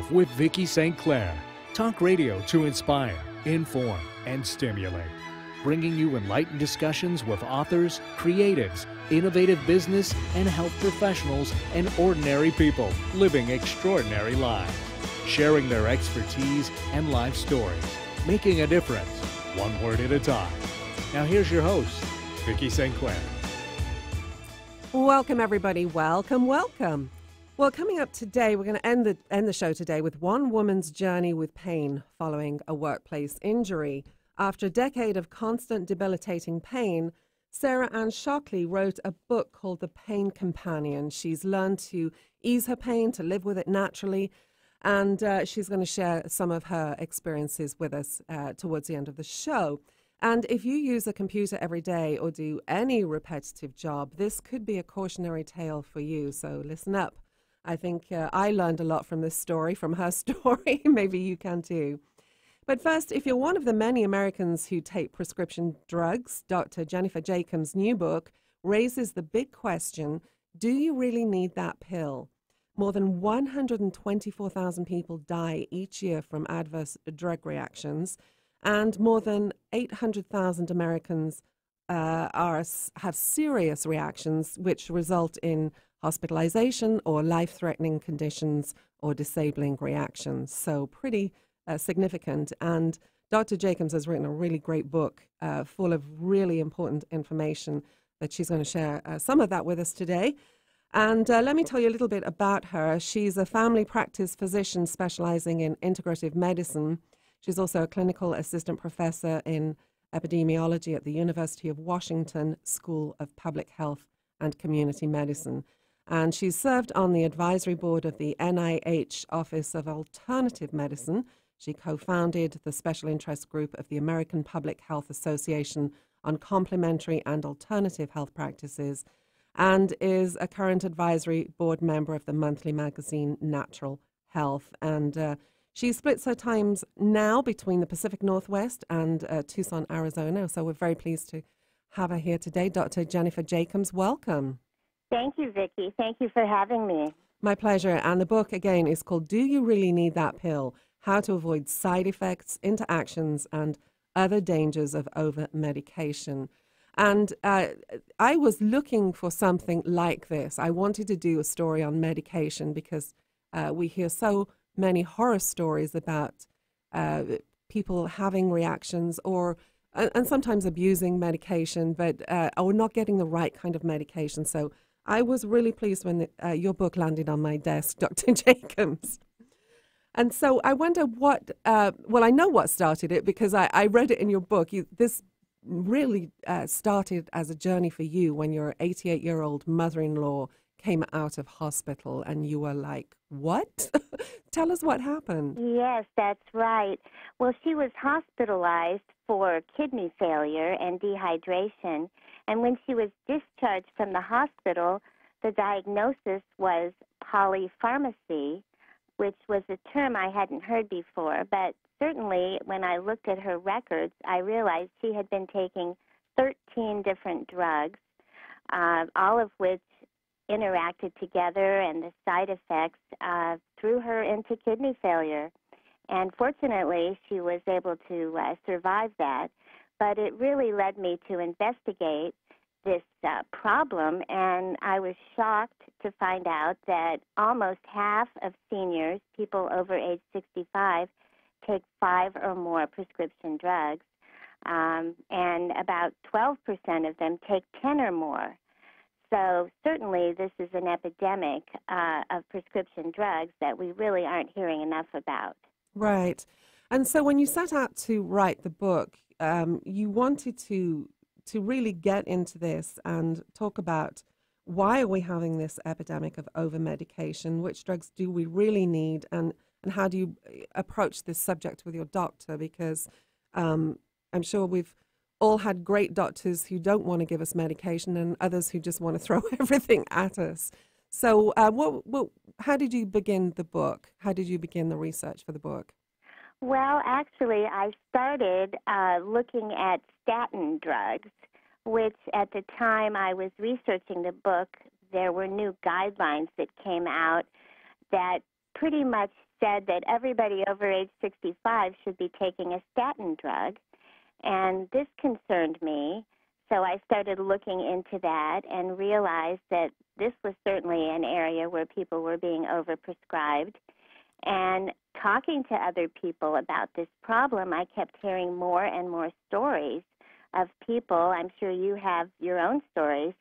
Life with Vicki St. Clair. Talk radio to inspire, inform, and stimulate. Bringing you enlightened discussions with authors, creatives, innovative business and health professionals, and ordinary people living extraordinary lives. Sharing their expertise and life stories. Making a difference, one word at a time. Now here's your host, Vicki St. Clair. Welcome, everybody. Welcome, welcome. Well, coming up today, we're going to end the show today with one woman's journey with pain following a workplace injury. After a decade of constant debilitating pain, Sarah Ann Shockley wrote a book called The Pain Companion. She's learned to ease her pain, to live with it naturally, and she's going to share some of her experiences with us towards the end of the show. And if you use a computer every day or do any repetitive job, this could be a cautionary tale for you, so listen up. I think I learned a lot from this story, from her story. Maybe you can too. But first, if you're one of the many Americans who take prescription drugs, Dr. Jennifer Jacobs' new book raises the big question, do you really need that pill? More than 124,000 people die each year from adverse drug reactions, and more than 800,000 Americans have serious reactions which result in hospitalization or life-threatening conditions or disabling reactions. So pretty significant. And Dr. Jacobs has written a really great book full of really important information that she's going to share some of that with us today. And let me tell you a little bit about her. She's a family practice physician specializing in integrative medicine. She's also a clinical assistant professor in epidemiology at the University of Washington School of Public Health and Community Medicine. And she's served on the advisory board of the NIH Office of Alternative Medicine. She co-founded the special interest group of the American Public Health Association on complementary and alternative health practices, and is a current advisory board member of the monthly magazine Natural Health. And she splits her times now between the Pacific Northwest and Tucson, Arizona. So we're very pleased to have her here today. Dr. Jennifer Jacobs, welcome. Thank you, Vicki. Thank you for having me. My pleasure. And the book, again, is called Do You Really Need That Pill? How to Avoid Side Effects, Interactions, and Other Dangers of Over-Medication. And I was looking for something like this. I wanted to do a story on medication because we hear so many horror stories about people having reactions and sometimes abusing medication, but or not getting the right kind of medication. So I was really pleased when your book landed on my desk, Dr. Jacobs. And so I wonder what, well, I know what started it because I read it in your book. This really started as a journey for you when your 88-year-old mother-in-law came out of hospital and you were like, what? Tell us what happened. Yes, that's right. Well, she was hospitalized for kidney failure and dehydration. And when she was discharged from the hospital, the diagnosis was polypharmacy, which was a term I hadn't heard before. But certainly when I looked at her records, I realized she had been taking 13 different drugs, all of which interacted together, and the side effects threw her into kidney failure. And fortunately, she was able to survive that. But it really led me to investigate this problem, and I was shocked to find out that almost half of seniors, people over age 65, take 5 or more prescription drugs, and about 12% of them take 10 or more. So certainly this is an epidemic of prescription drugs that we really aren't hearing enough about. Right. And so when you set out to write the book, you wanted to really get into this and talk about why are we having this epidemic of over-medication, which drugs do we really need, and how do you approach this subject with your doctor? Because I'm sure we've all had great doctors who don't want to give us medication and others who just want to throw everything at us. So how did you begin the book? How did you begin the research for the book? Well, actually, I started looking at statin drugs, which at the time I was researching the book, there were new guidelines that came out that pretty much said that everybody over age 65 should be taking a statin drug, and this concerned me. So I started looking into that and realized that this was certainly an area where people were being overprescribed. And talking to other people about this problem, I kept hearing more and more stories of people, I'm sure you have your own stories,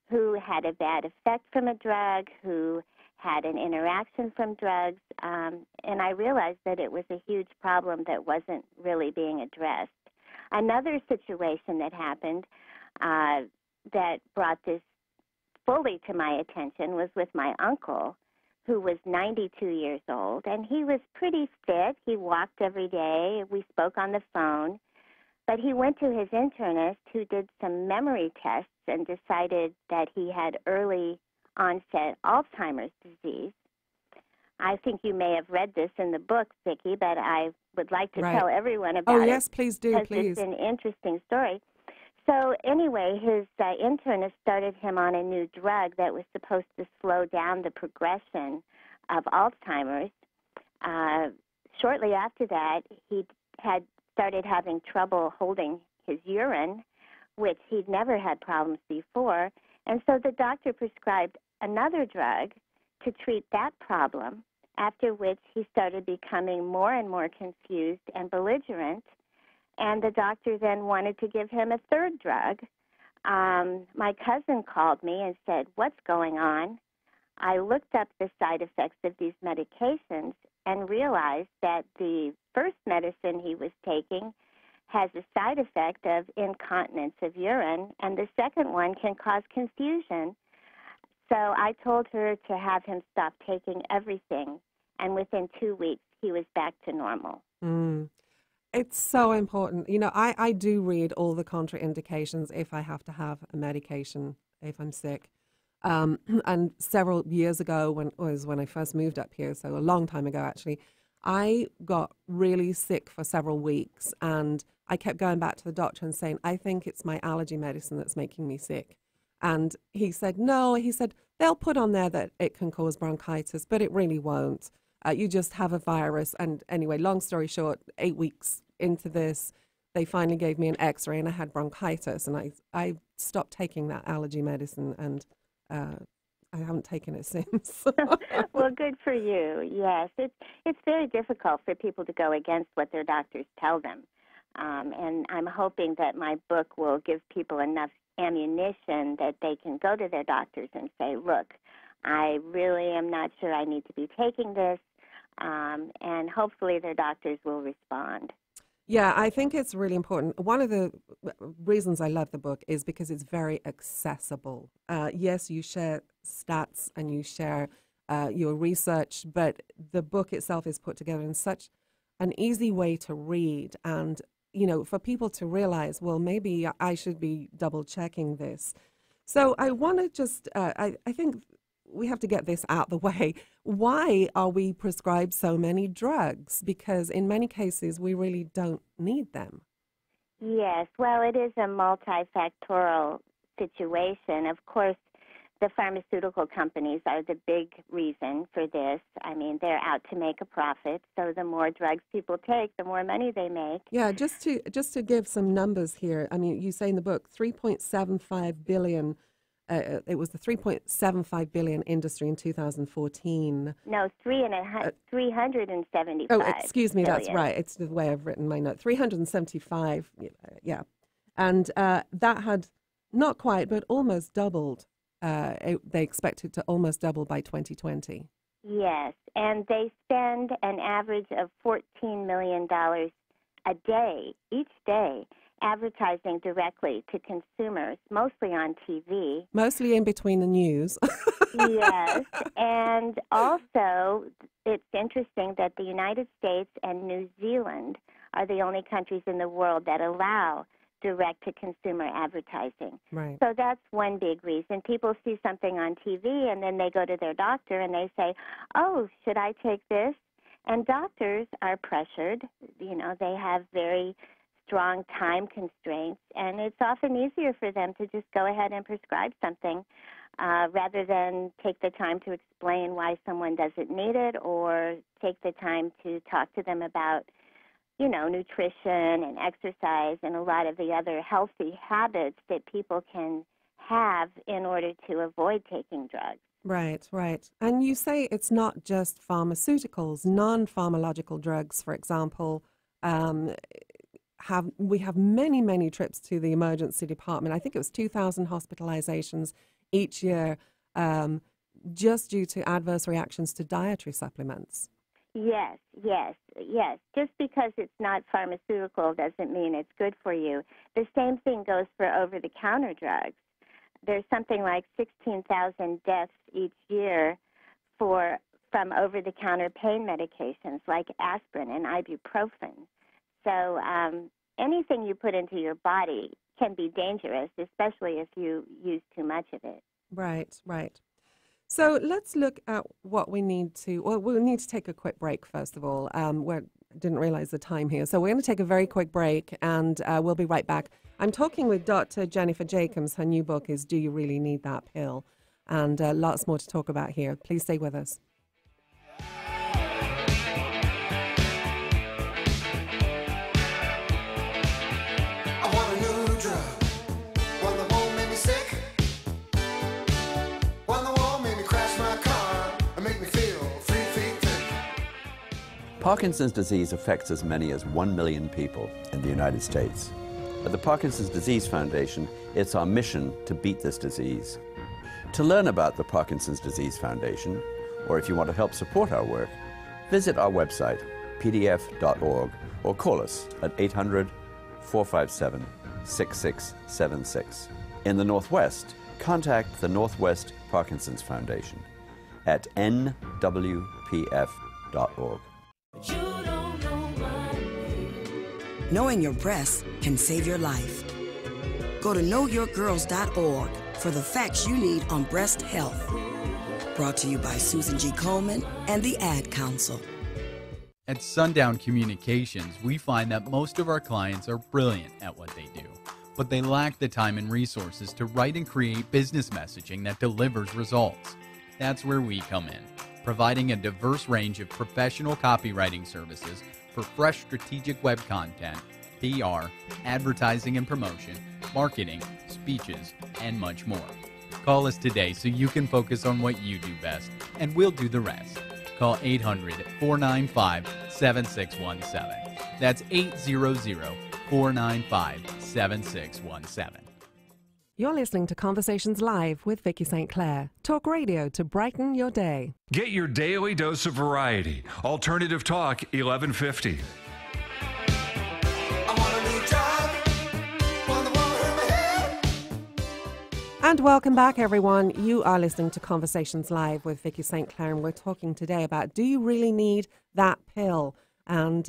who had a bad effect from a drug, who had an interaction from drugs, and I realized that it was a huge problem that wasn't really being addressed. Another situation that happened that brought this fully to my attention was with my uncle, who was 92 years old, and he was pretty fit. He walked every day. We spoke on the phone. But he went to his internist, who did some memory tests and decided that he had early onset Alzheimer's disease. I think you may have read this in the book, Vicki, but I would like to tell everyone about it. Oh, yes, please do, because please. It's an interesting story. So anyway, his internist started him on a new drug that was supposed to slow down the progression of Alzheimer's. Shortly after that, he had started having trouble holding his urine, which he'd never had problems before. And so the doctor prescribed another drug to treat that problem, after which he started becoming more and more confused and belligerent. And the doctor then wanted to give him a third drug. My cousin called me and said, "What's going on?" I looked up the side effects of these medications and realized that the first medicine he was taking has a side effect of incontinence of urine, and the second one can cause confusion. So I told her to have him stop taking everything, and within 2 weeks, he was back to normal. It's so important. You know, I do read all the contraindications if I have to have a medication, if I'm sick. And several years ago, when I first moved up here, so a long time ago actually, I got really sick for several weeks, and I kept going back to the doctor and saying, "I think it's my allergy medicine that's making me sick." And he said, "No," he said, "they'll put on there that it can cause bronchitis, but it really won't. You just have a virus." And anyway, long story short, 8 weeks into this, they finally gave me an x-ray and I had bronchitis, and I stopped taking that allergy medicine, and I haven't taken it since. Well, good for you. Yes, it's very difficult for people to go against what their doctors tell them. And I'm hoping that my book will give people enough ammunition that they can go to their doctors and say, "Look, I really am not sure I need to be taking this," and hopefully their doctors will respond. Yeah, I think it's really important. One of the reasons I love the book is because it's very accessible. Yes, you share stats and you share your research, but the book itself is put together in such an easy way to read, and you know, for people to realize, well, maybe I should be double checking this. So I want to just, I think we have to get this out the way. Why are we prescribed so many drugs? Because in many cases, we really don't need them. Yes, well, it is a multifactorial situation. Of course, the pharmaceutical companies are the big reason for this. I mean, they're out to make a profit, so the more drugs people take, the more money they make. Yeah, just to give some numbers here. I mean, you say in the book, 3.75 billion. It was the 3.75 billion industry in 2014. No, 375. Oh, excuse me, billion. That's right. It's the way I've written my note. 375, yeah. And that had not quite, but almost doubled. They expected to almost double by 2020. Yes, and they spend an average of $14 million a day, each day, advertising directly to consumers, mostly on TV. Mostly in between the news. Yes, and also it's interesting that the United States and New Zealand are the only countries in the world that allow direct-to-consumer advertising. Right. So that's one big reason. People see something on TV, and then they go to their doctor, and they say, "Oh, should I take this?" And doctors are pressured. You know, they have very strong time constraints, and it's often easier for them to just go ahead and prescribe something rather than take the time to explain why someone doesn't need it or take the time to talk to them about, you know, nutrition and exercise and a lot of the other healthy habits that people can have in order to avoid taking drugs. Right, right. And you say it's not just pharmaceuticals, non-pharmacological drugs, for example. We have many, many trips to the emergency department. I think it was 2,000 hospitalizations each year just due to adverse reactions to dietary supplements. Yes, yes, yes. Just because it's not pharmaceutical doesn't mean it's good for you. The same thing goes for over-the-counter drugs. There's something like 16,000 deaths each year from over-the-counter pain medications like aspirin and ibuprofen. So anything you put into your body can be dangerous, especially if you use too much of it. Right, right. So let's look at what we need to, well, we'll need to take a quick break, first of all. We didn't realize the time here. So we're going to take a very quick break, and we'll be right back. I'm talking with Dr. Jennifer Jacobs. Her new book is Do You Really Need That Pill? And lots more to talk about here. Please stay with us. Parkinson's disease affects as many as 1 million people in the United States. At the Parkinson's Disease Foundation, it's our mission to beat this disease. To learn about the Parkinson's Disease Foundation, or if you want to help support our work, visit our website, pdf.org, or call us at 800-457-6676. In the Northwest, contact the Northwest Parkinson's Foundation at nwpf.org. Knowing your breasts can save your life. Go to knowyourgirls.org for the facts you need on breast health. Brought to you by Susan G. Komen and the Ad Council. At Sundown Communications, we find that most of our clients are brilliant at what they do, but they lack the time and resources to write and create business messaging that delivers results. That's where we come in, providing a diverse range of professional copywriting services for fresh strategic web content, PR, advertising and promotion, marketing, speeches, and much more. Call us today so you can focus on what you do best, and we'll do the rest. Call 800-495-7617. That's 800-495-7617. You're listening to Conversations Live with Vicki St. Clair. Talk radio to brighten your day. Get your daily dose of variety. Alternative Talk 1150. And welcome back, everyone. You are listening to Conversations Live with Vicki St. Clair, and we're talking today about, do you really need that pill? And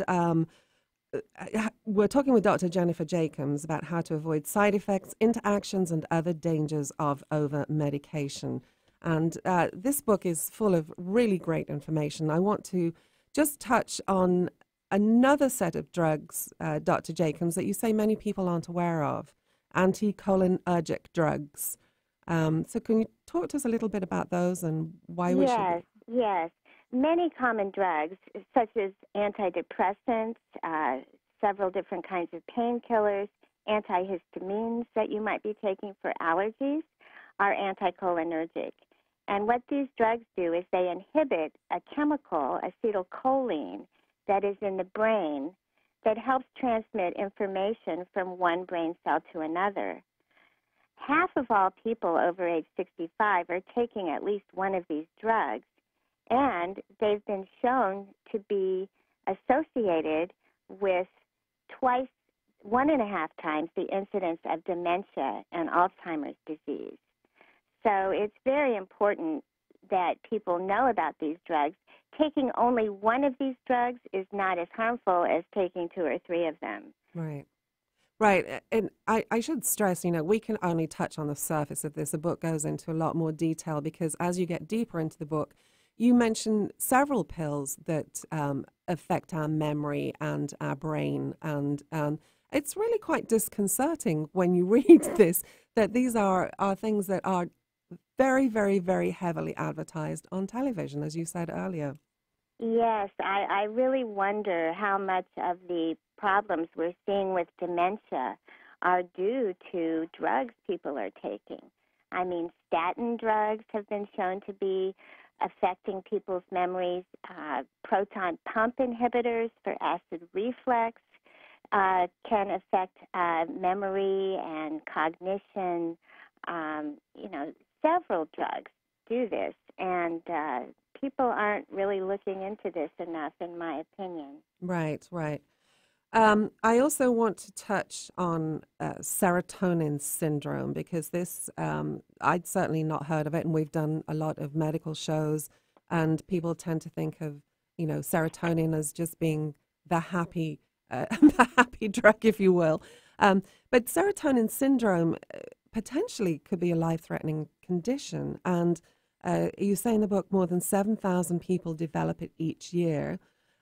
we're talking with Dr. Jennifer Jacobs about how to avoid side effects, interactions, and other dangers of over-medication. And this book is full of really great information. I want to just touch on another set of drugs, Dr. Jacobs, that you say many people aren't aware of, anticholinergic drugs. So can you talk to us a little bit about those and why we should? Yes. Many common drugs, such as antidepressants, several different kinds of painkillers, antihistamines that you might be taking for allergies, are anticholinergic. And what these drugs do is they inhibit a chemical, acetylcholine, that is in the brain that helps transmit information from one brain cell to another. Half of all people over age 65 are taking at least one of these drugs, and they've been shown to be associated with 1.5 times the incidence of dementia and Alzheimer's disease. So it's very important that people know about these drugs. Taking only one of these drugs is not as harmful as taking 2 or 3 of them. Right. Right. And I should stress, we can only touch on the surface of this. The book goes into a lot more detail because as you get deeper into the book, you mention several pills that affect our memory and our brain. And it's really quite disconcerting when you read this, that these are things that are very, very, very heavily advertised on television, as you said earlier. Yes, I really wonder how much of the problems we're seeing with dementia are due to drugs people are taking. I mean, statin drugs have been shown to be affecting people's memories. Proton pump inhibitors for acid reflux can affect memory and cognition. Several drugs do this, and people aren't really looking into this enough, in my opinion. Right, right. I also want to touch on serotonin syndrome because this, I'd certainly not heard of it, and we've done a lot of medical shows, and people tend to think of, serotonin as just being the happy, the happy drug, if you will. But serotonin syndrome potentially could be a life-threatening condition, and you say in the book more than 7,000 people develop it each year.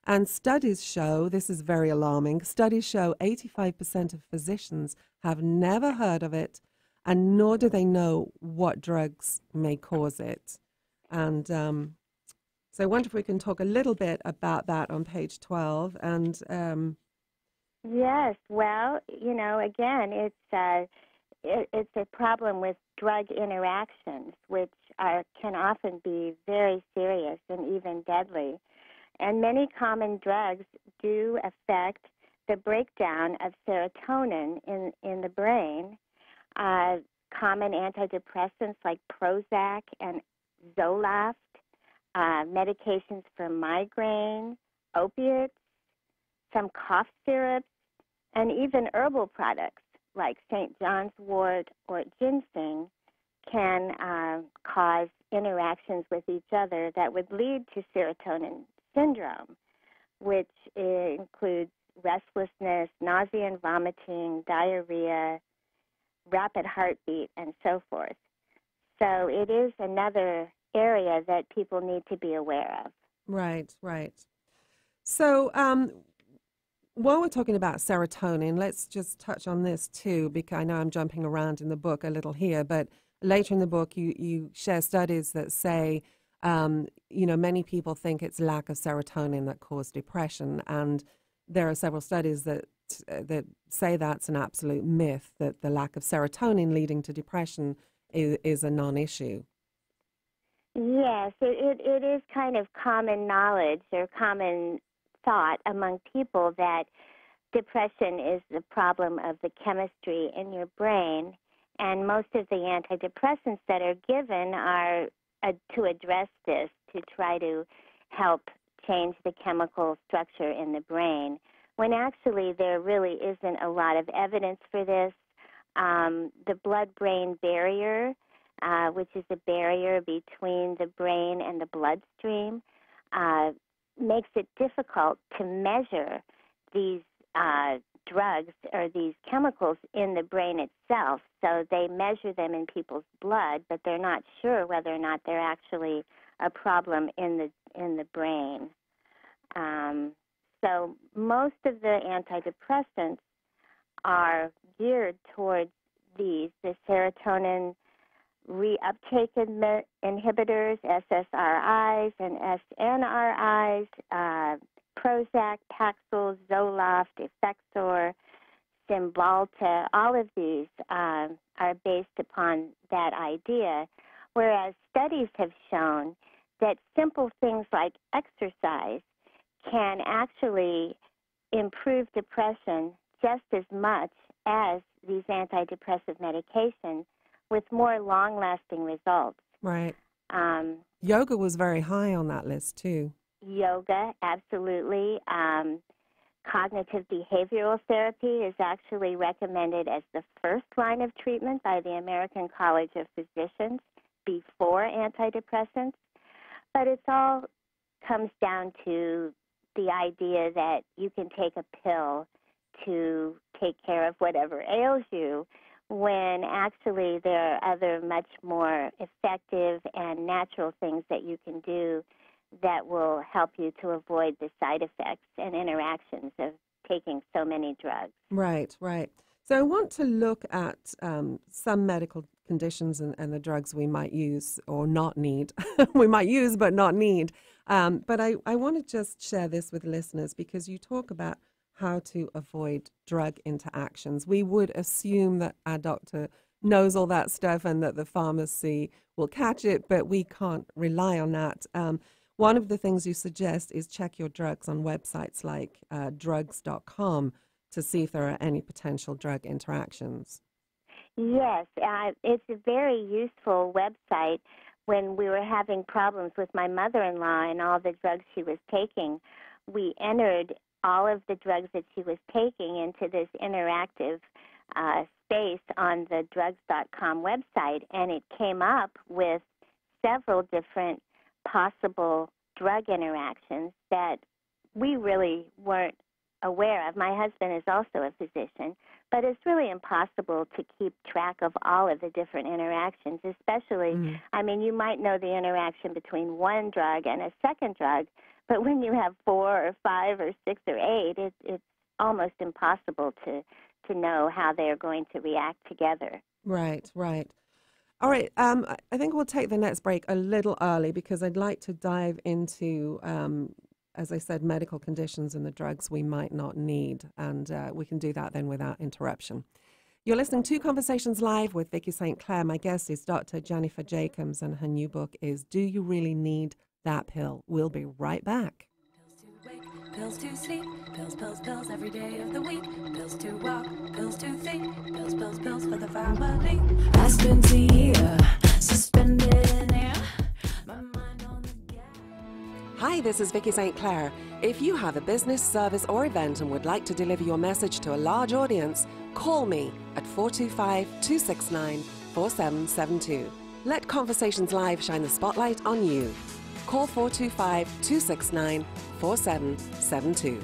And studies show, this is very alarming, studies show 85% of physicians have never heard of it, and nor do they know what drugs may cause it. And so I wonder if we can talk a little bit about that on page 12. And yes, well, again, it's a problem with drug interactions, which can often be very serious and even deadly. And many common drugs do affect the breakdown of serotonin in the brain. Common antidepressants like Prozac and Zoloft, medications for migraine, opiates, some cough syrups, and even herbal products like St. John's wort or ginseng can cause interactions with each other that would lead to serotonin syndrome, which includes restlessness, nausea and vomiting, diarrhea, rapid heartbeat, and so forth. So it is another area that people need to be aware of. right, right. So while we're talking about serotonin, let's just touch on this too, because I know I'm jumping around in the book a little here, but later in the book you share studies that say many people think it's lack of serotonin that cause depression, and there are several studies that say that's an absolute myth, that the lack of serotonin leading to depression is a non-issue. Yes, it is kind of common knowledge or common thought among people that depression is the problem of the chemistry in your brain, and most of the antidepressants that are given are to address this, to try to help change the chemical structure in the brain, when actually there really isn't a lot of evidence for this. The blood-brain barrier, which is a barrier between the brain and the bloodstream, makes it difficult to measure these drugs or these chemicals in the brain itself. So they measure them in people's blood, but they're not sure whether or not they're actually a problem in the brain. So most of the antidepressants are geared towards the serotonin reuptake inhibitors, SSRIs and SNRIs, Prozac, Paxil, Zoloft, Effexor, Cymbalta. All of these are based upon that idea, whereas studies have shown that simple things like exercise can actually improve depression just as much as these antidepressive medications, with more long-lasting results. Right. Yoga was very high on that list, too. Yoga, absolutely. Cognitive behavioral therapy is actually recommended as the first line of treatment by the American College of Physicians before antidepressants. But it all comes down to the idea that you can take a pill to take care of whatever ails you, when actually there are other much more effective and natural things that you can do that will help you to avoid the side effects and interactions of taking so many drugs. Right, right. So I want to look at some medical conditions and the drugs we might use or not need. We might use but not need. But I want to just share this with listeners because you talk about how to avoid drug interactions. We would assume that our doctor knows all that stuff and that the pharmacy will catch it, but we can't rely on that. One of the things you suggest is check your drugs on websites like drugs.com to see if there are any potential drug interactions. Yes, it's a very useful website. When we were having problems with my mother-in-law and all the drugs she was taking, we entered all of the drugs that she was taking into this interactive space on the drugs.com website, and it came up with several different possible drug interactions that we really weren't aware of. My husband is also a physician, but it's really impossible to keep track of all of the different interactions, especially, I mean, you might know the interaction between one drug and a second drug, but when you have 4 or 5 or 6 or 8, it's almost impossible to know how they're going to react together. Right. All right, I think we'll take the next break a little early because I'd like to dive into, as I said, medical conditions and the drugs we might not need, and we can do that then without interruption. You're listening to Conversations Live with Vicki St. Clair. My guest is Dr. Jennifer Jacobs, and her new book is Do You Really Need That Pill? We'll be right back. Pills to sleep, pills, pills, pills every day of the week. Pills to walk, pills to think, pills, pills, pills for the family. I spent a year suspended in air, my mind on the gas. Hi, this is Vicki St. Clair. If you have a business, service or event and would like to deliver your message to a large audience, call me at 425-269-4772. Let Conversations Live shine the spotlight on you. Call 425-269-4772.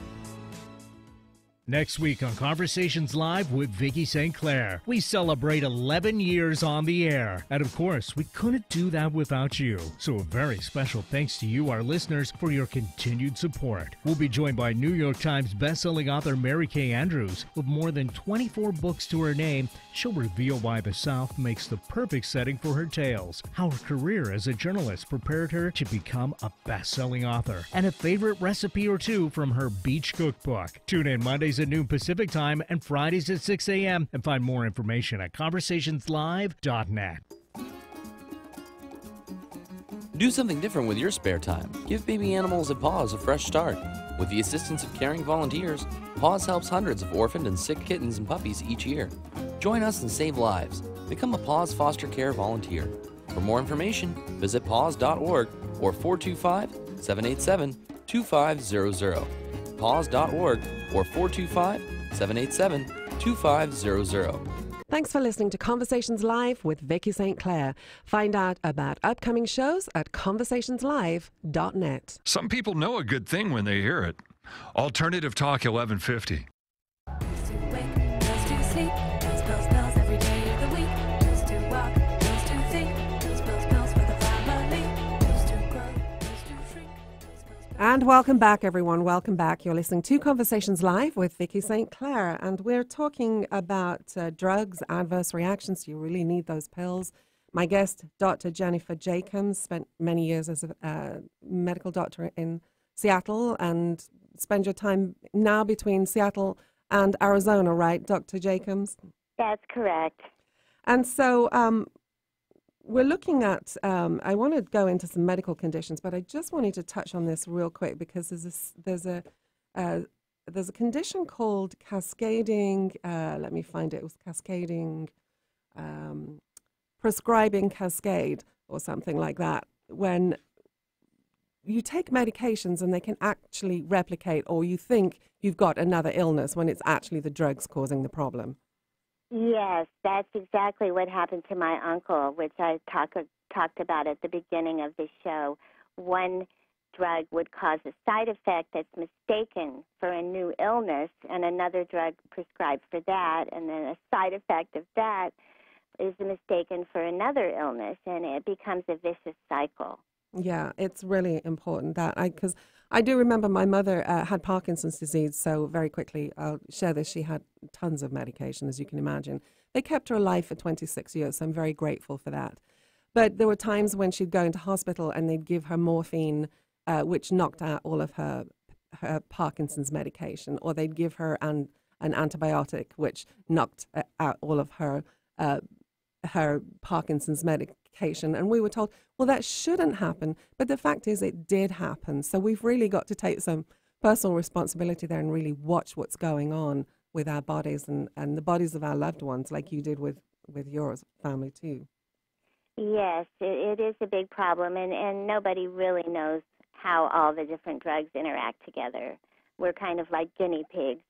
Next week on Conversations Live with Vicki St. Clair, we celebrate 11 years on the air. And of course, we couldn't do that without you. So a very special thanks to you, our listeners, for your continued support. We'll be joined by New York Times bestselling author Mary Kay Andrews. With more than 24 books to her name, she'll reveal why the South makes the perfect setting for her tales, how her career as a journalist prepared her to become a best-selling author, and a favorite recipe or two from her beach cookbook. Tune in Mondays at noon Pacific Time and Fridays at 6 a.m. and find more information at conversationslive.net. Do something different with your spare time. Give baby animals at Paws a fresh start. With the assistance of caring volunteers, Paws helps hundreds of orphaned and sick kittens and puppies each year. Join us and save lives. Become a Paws foster care volunteer. For more information, visit paws.org or 425-787-2500. paws.org or 425-787-2500. Thanks for listening to Conversations Live with Vicki St. Clair. Find out about upcoming shows at conversationslive.net. Some people know a good thing when they hear it. Alternative Talk 1150. Pills to wake, pills to sleep, pills, pills, pills every day of the week. Pills to walk, pills to think, pills, pills, pills for the family. Pills to grow, pills to shrink, pills, pills, pills. And welcome back, everyone. Welcome back. You're listening to Conversations Live with Vicki St. Clair, and we're talking about drugs, adverse reactions. You really need those pills. My guest, Dr. Jennifer Jacobs, spent many years as a medical doctor in Seattle and spend your time now between Seattle and Arizona, right, Dr. Jacobs? That's correct. And so we're looking at, I want to go into some medical conditions, but I just wanted to touch on this real quick because there's a condition called cascading, let me find it, it was cascading, prescribing cascade or something like that, when you take medications and they can actually replicate, or you think you've got another illness when it's actually the drugs causing the problem. Yes, that's exactly what happened to my uncle, which I talked about at the beginning of the show. One drug would cause a side effect that's mistaken for a new illness, and another drug prescribed for that, and then a side effect of that is mistaken for another illness, and it becomes a vicious cycle. Yeah, it's really important that because I do remember my mother had Parkinson's disease, so very quickly I'll share this. She had tons of medication, as you can imagine. They kept her alive for 26 years, so I'm very grateful for that. But there were times when she'd go into hospital and they'd give her morphine which knocked out all of her Parkinson's medication, or they'd give her an antibiotic, which knocked out all of her Parkinson's medication. And we were told, well, that shouldn't happen. But the fact is, it did happen. So we've really got to take some personal responsibility there and really watch what's going on with our bodies and the bodies of our loved ones, like you did with your family too. Yes, it is a big problem, and nobody really knows how all the different drugs interact together. We're kind of like guinea pigs.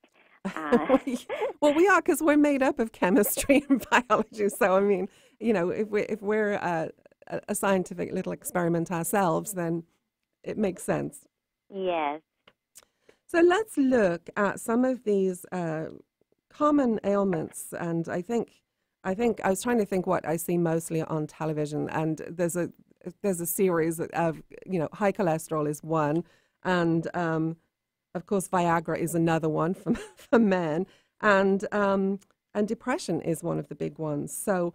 Well, we are, because we're made up of chemistry and biology. So, I mean, you know, if we're a scientific little experiment ourselves, then it makes sense. Yes. So let's look at some of these common ailments, and I think I was trying to think what I see mostly on television, and there's a series of, you know, high cholesterol is one, and of course Viagra is another one for men, and depression is one of the big ones. So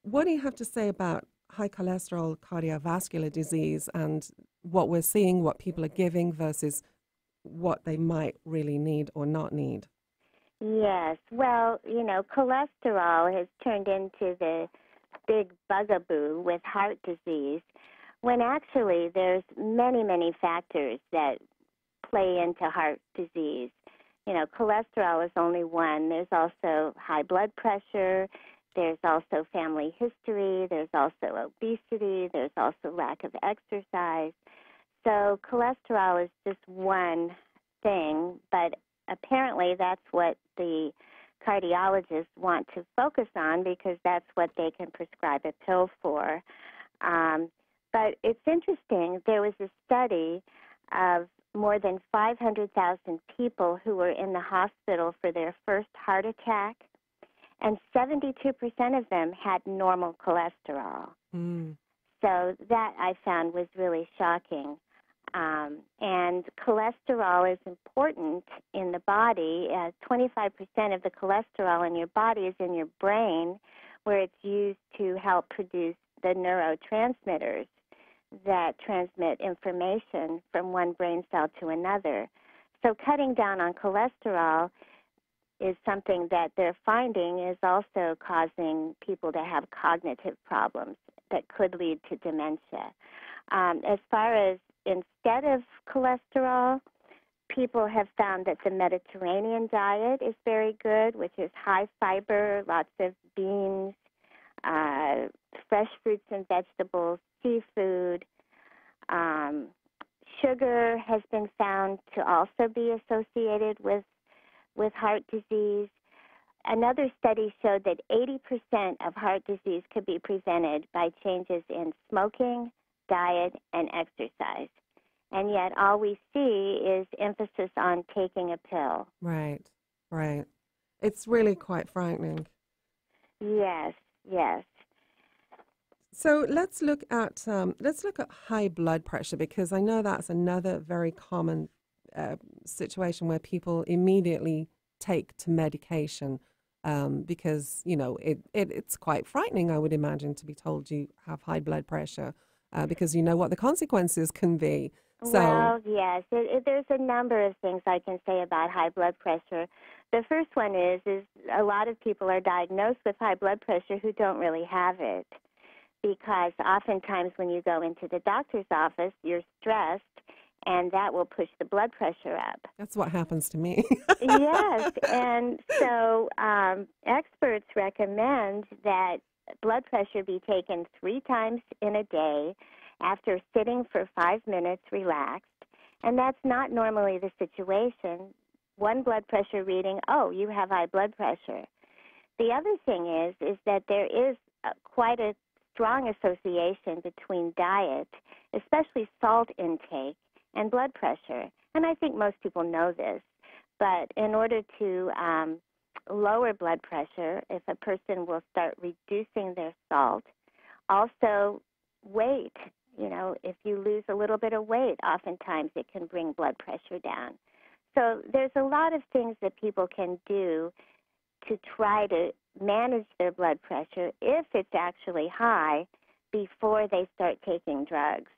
what do you have to say about high cholesterol cardiovascular disease and what we're seeing, what people are giving versus what they might really need or not need? Yes. Well, you know, cholesterol has turned into the big bugaboo with heart disease, when actually there's many, many factors that play into heart disease. You know, cholesterol is only one. There's also high blood pressure. There's also family history. There's also obesity. There's also lack of exercise. So cholesterol is just one thing, but apparently that's what the cardiologists want to focus on because that's what they can prescribe a pill for. But it's interesting. There was a study of more than 500,000 people who were in the hospital for their first heart attack, and 72% of them had normal cholesterol. So that I found was really shocking. And cholesterol is important in the body. 25% of the cholesterol in your body is in your brain, where it's used to help produce the neurotransmitters that transmit information from one brain cell to another. So cutting down on cholesterol is something that they're finding is also causing people to have cognitive problems that could lead to dementia. As far as instead of cholesterol, people have found that the Mediterranean diet is very good, which is high fiber, lots of beans, fresh fruits and vegetables, seafood. Sugar has been found to also be associated with heart disease. Another study showed that 80% of heart disease could be prevented by changes in smoking, diet, and exercise. And yet all we see is emphasis on taking a pill. Right, right. It's really quite frightening. Yes, yes. So let's look at high blood pressure, because I know that's another very common situation where people immediately take to medication because, you know, it's quite frightening, I would imagine, to be told you have high blood pressure because you know what the consequences can be. So, well, yes, there's a number of things I can say about high blood pressure. The first one is a lot of people are diagnosed with high blood pressure who don't really have it, because oftentimes when you go into the doctor's office, you're stressed, and that will push the blood pressure up. That's what happens to me. Yes, and so experts recommend that blood pressure be taken 3 times in a day after sitting for 5 minutes relaxed, and that's not normally the situation. One blood pressure reading, oh, you have high blood pressure. The other thing is that there is quite a strong association between diet, especially salt intake, and blood pressure. And I think most people know this. But in order to lower blood pressure, if a person will start reducing their salt, also weight. You know, if you lose a little bit of weight, oftentimes it can bring blood pressure down. So there's a lot of things that people can do to try to manage their blood pressure if it's actually high before they start taking drugs.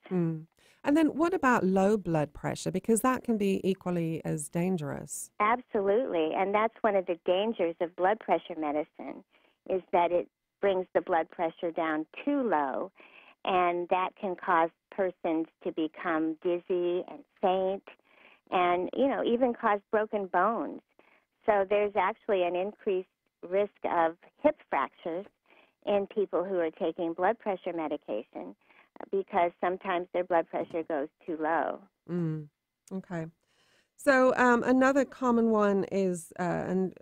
And then what about low blood pressure? Because that can be equally as dangerous. Absolutely, and that's one of the dangers of blood pressure medicine, is that it brings the blood pressure down too low, and that can cause persons to become dizzy and faint, and even cause broken bones. So there's actually an increased risk of hip fractures in people who are taking blood pressure medication, because sometimes their blood pressure goes too low. Okay. So another common one is, and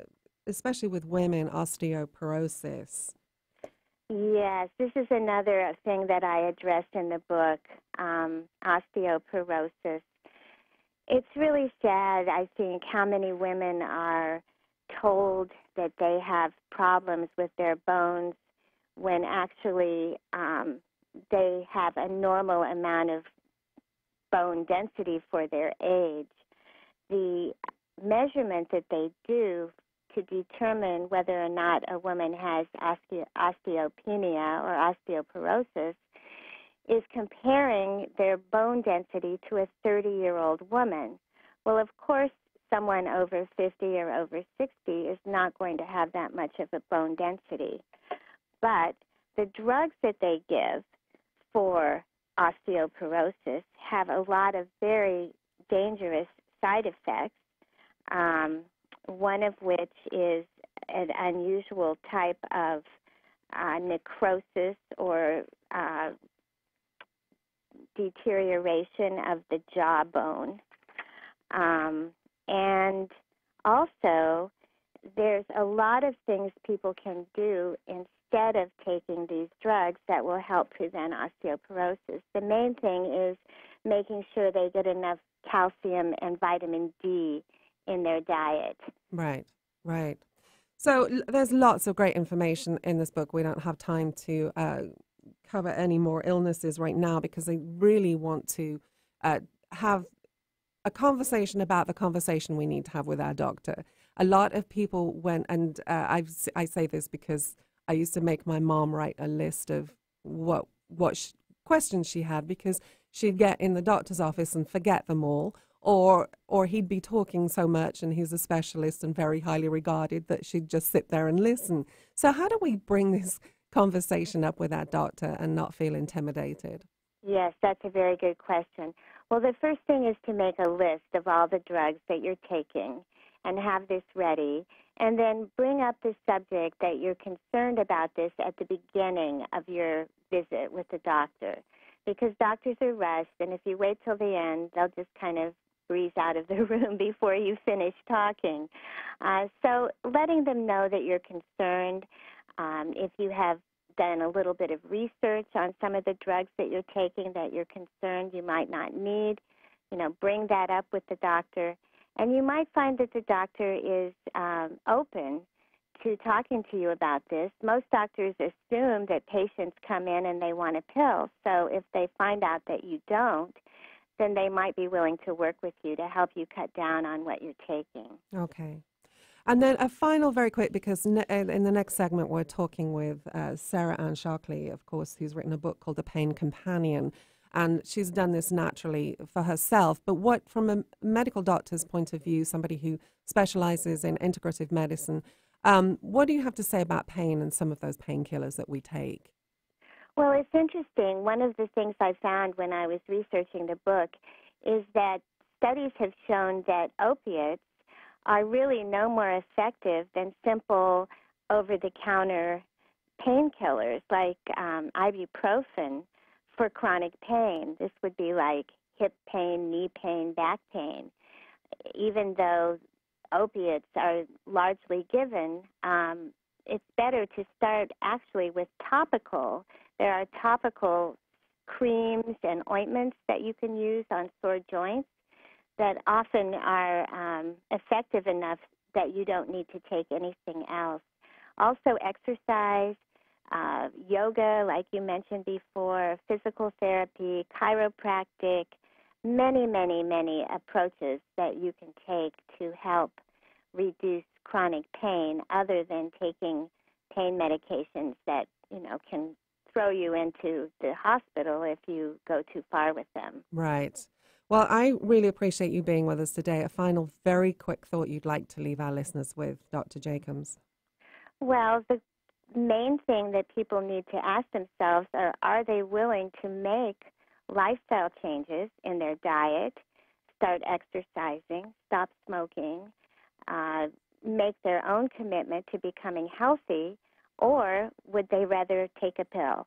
especially with women, osteoporosis. Yes, this is another thing that I addressed in the book, osteoporosis. It's really sad, I think, how many women are told that they have problems with their bones when actually they have a normal amount of bone density for their age. The measurement that they do to determine whether or not a woman has osteopenia or osteoporosis is comparing their bone density to a 30-year-old woman. Well, of course, someone over 50 or over 60 is not going to have that much of a bone density. But the drugs that they give for osteoporosis have a lot of very dangerous side effects, one of which is an unusual type of necrosis or deterioration of the jawbone. And also, there's a lot of things people can do instead of taking these drugs that will help prevent osteoporosis. The main thing is making sure they get enough calcium and vitamin D in their diet. Right, right. So there's lots of great information in this book. We don't have time to cover any more illnesses right now because I really want to have a conversation about the conversation we need to have with our doctor. A lot of people went, and I say this because I used to make my mom write a list of what questions she had, because she'd get in the doctor's office and forget them all, or he'd be talking so much, and he's a specialist and very highly regarded, that she'd just sit there and listen. So how do we bring this conversation up with our doctor and not feel intimidated? Yes, that's a very good question. Well, the first thing is to make a list of all the drugs that you're taking and have this ready, and then bring up the subject that you're concerned about this at the beginning of your visit with the doctor, because doctors are rushed, and if you wait till the end, they'll just kind of breeze out of the room before you finish talking. So letting them know that you're concerned, if you have done a little bit of research on some of the drugs that you're taking that you're concerned you might not need, bring that up with the doctor. And you might find that the doctor is open to talking to you about this. Most doctors assume that patients come in and they want a pill. So if they find out that you don't, then they might be willing to work with you to help you cut down on what you're taking. Okay. And then a final, very quick, because in the next segment we're talking with Sarah Ann Shockley, of course, who's written a book called The Pain Companion. And she's done this naturally for herself. But what, from a medical doctor's point of view, somebody who specializes in integrative medicine, what do you have to say about pain and some of those painkillers that we take? Well, it's interesting. One of the things I found when I was researching the book is that studies have shown that opiates are really no more effective than simple over-the-counter painkillers like ibuprofen for chronic pain. This would be like hip pain, knee pain, back pain. Even though opiates are largely given, it's better to start actually with topical. There are topical creams and ointments that you can use on sore joints that often are effective enough that you don't need to take anything else. Also exercise, yoga, like you mentioned before, physical therapy, chiropractic, many, many, many approaches that you can take to help reduce chronic pain other than taking pain medications that, can throw you into the hospital if you go too far with them. Right. Well, I really appreciate you being with us today. A final, very quick thought you'd like to leave our listeners with, Dr. Jacobs. Well, the main thing that people need to ask themselves are they willing to make lifestyle changes in their diet, start exercising, stop smoking, make their own commitment to becoming healthy, or would they rather take a pill?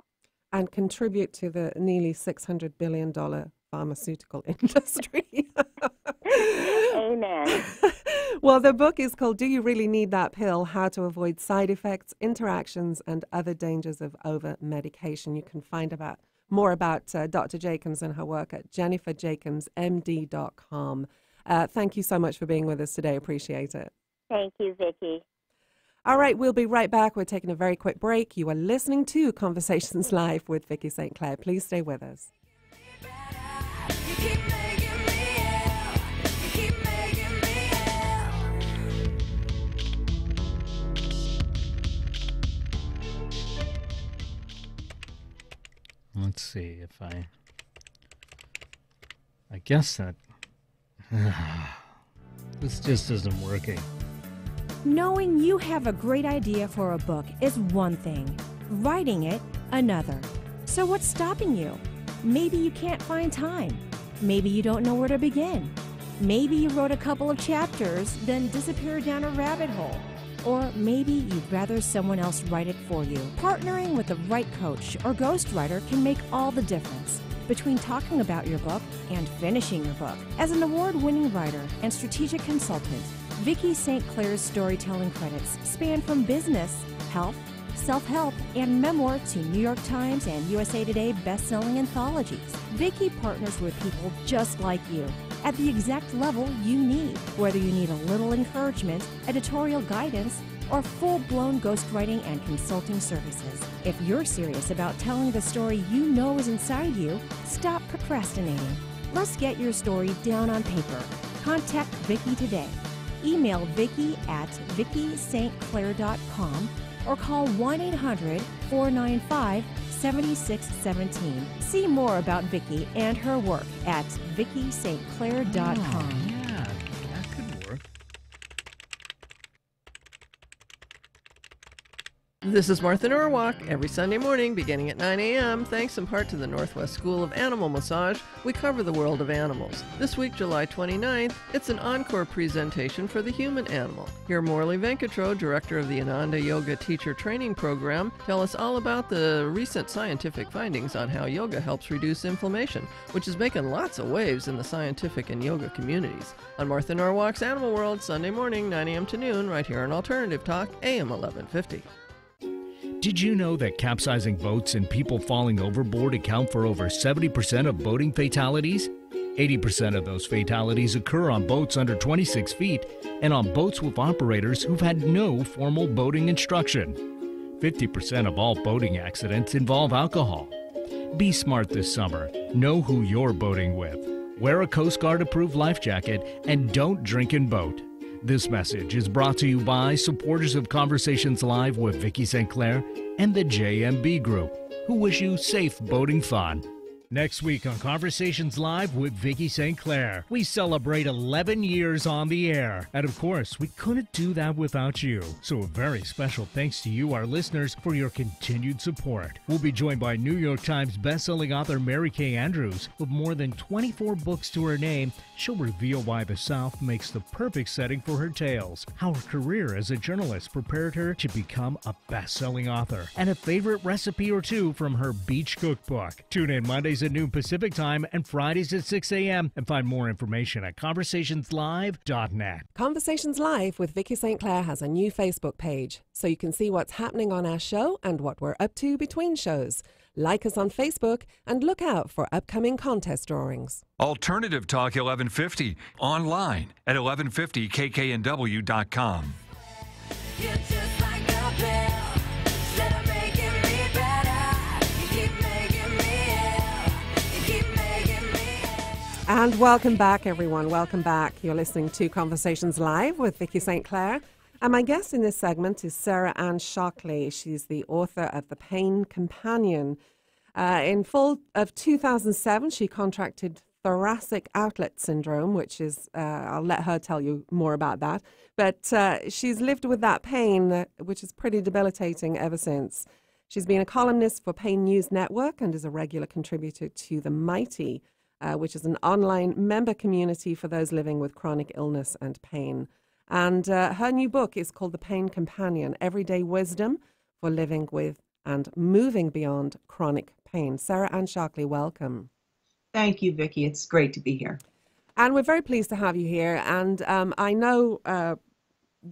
And contribute to the nearly $600 billion pharmaceutical industry. Amen. Well, the book is called Do You Really Need That Pill? How to Avoid Side Effects, Interactions, and Other Dangers of Over-Medication. You can find more about Dr. Jacobs and her work at jenniferjacobsmd.com. Thank you so much for being with us today. Appreciate it. Thank you, Vicki. All right, we'll be right back. We're taking a very quick break. You are listening to Conversations Live with Vicki St. Clair. Please stay with us. Let's see if I guess that this just isn't working. Knowing you have a great idea for a book is one thing, writing it another. So what's stopping you? Maybe you can't find time. Maybe you don't know where to begin. Maybe you wrote a couple of chapters, then disappeared down a rabbit hole. Or maybe you'd rather someone else write it for you. Partnering with the right coach or ghostwriter can make all the difference between talking about your book and finishing your book. As an award-winning writer and strategic consultant, Vicki St. Clair's storytelling credits span from business, health, self-help, and memoir to New York Times and USA Today best-selling anthologies. Vicki partners with people just like you at the exact level you need, whether you need a little encouragement, editorial guidance, or full-blown ghostwriting and consulting services. If you're serious about telling the story you know is inside you, stop procrastinating. Let's get your story down on paper. Contact Vicki today. Email Vicki at VickiSt.Clair.com or call 1-800-495-7617. See more about Vicki and her work at VickiSt.Clair.com. Oh, yeah, that could work. This is Martha Norwalk. Every Sunday morning, beginning at 9 a.m., thanks in part to the Northwest School of Animal Massage, we cover the world of animals. This week, July 29th, it's an encore presentation for the human animal. Hear Morley Venkatro, director of the Ananda Yoga Teacher Training Program, tell us all about the recent scientific findings on how yoga helps reduce inflammation, which is making lots of waves in the scientific and yoga communities. On Martha Norwalk's Animal World, Sunday morning, 9 a.m. to noon, right here on Alternative Talk, AM 1150. Did you know that capsizing boats and people falling overboard account for over 70% of boating fatalities? 80% of those fatalities occur on boats under 26 feet and on boats with operators who've had no formal boating instruction. 50% of all boating accidents involve alcohol. Be smart this summer. Know who you're boating with. Wear a Coast Guard approved life jacket and don't drink and boat. This message is brought to you by supporters of Conversations Live with Vicki St. Clair and the JMB Group, who wish you safe boating fun. Next week on Conversations Live with Vicki St. Clair, we celebrate 11 years on the air. And of course, we couldn't do that without you. So a very special thanks to you, our listeners, for your continued support. We'll be joined by New York Times bestselling author Mary Kay Andrews. With more than 24 books to her name, she'll reveal why the South makes the perfect setting for her tales, how her career as a journalist prepared her to become a best-selling author, and a favorite recipe or two from her beach cookbook. Tune in Mondays at noon Pacific Time and Fridays at 6 a.m. and find more information at conversationslive.net. Conversations Live with Vicki St. Clair has a new Facebook page, so you can see what's happening on our show and what we're up to between shows. Like us on Facebook and look out for upcoming contest drawings. Alternative Talk 1150 online at 1150kknw.com. And welcome back, everyone. Welcome back. You're listening to Conversations Live with Vicki St. Clair. And my guest in this segment is Sarah Ann Shockley. She's the author of The Pain Companion. In fall of 2007, she contracted thoracic outlet syndrome, which is, I'll let her tell you more about that. But she's lived with that pain, which is pretty debilitating ever since. She's been a columnist for Pain News Network and is a regular contributor to The Mighty, which is an online member community for those living with chronic illness and pain. And her new book is called The Pain Companion, Everyday Wisdom for Living with and Moving Beyond Chronic Pain. Sarah Ann Shockley, welcome. Thank you, Vicki. It's great to be here. And we're very pleased to have you here. And I know,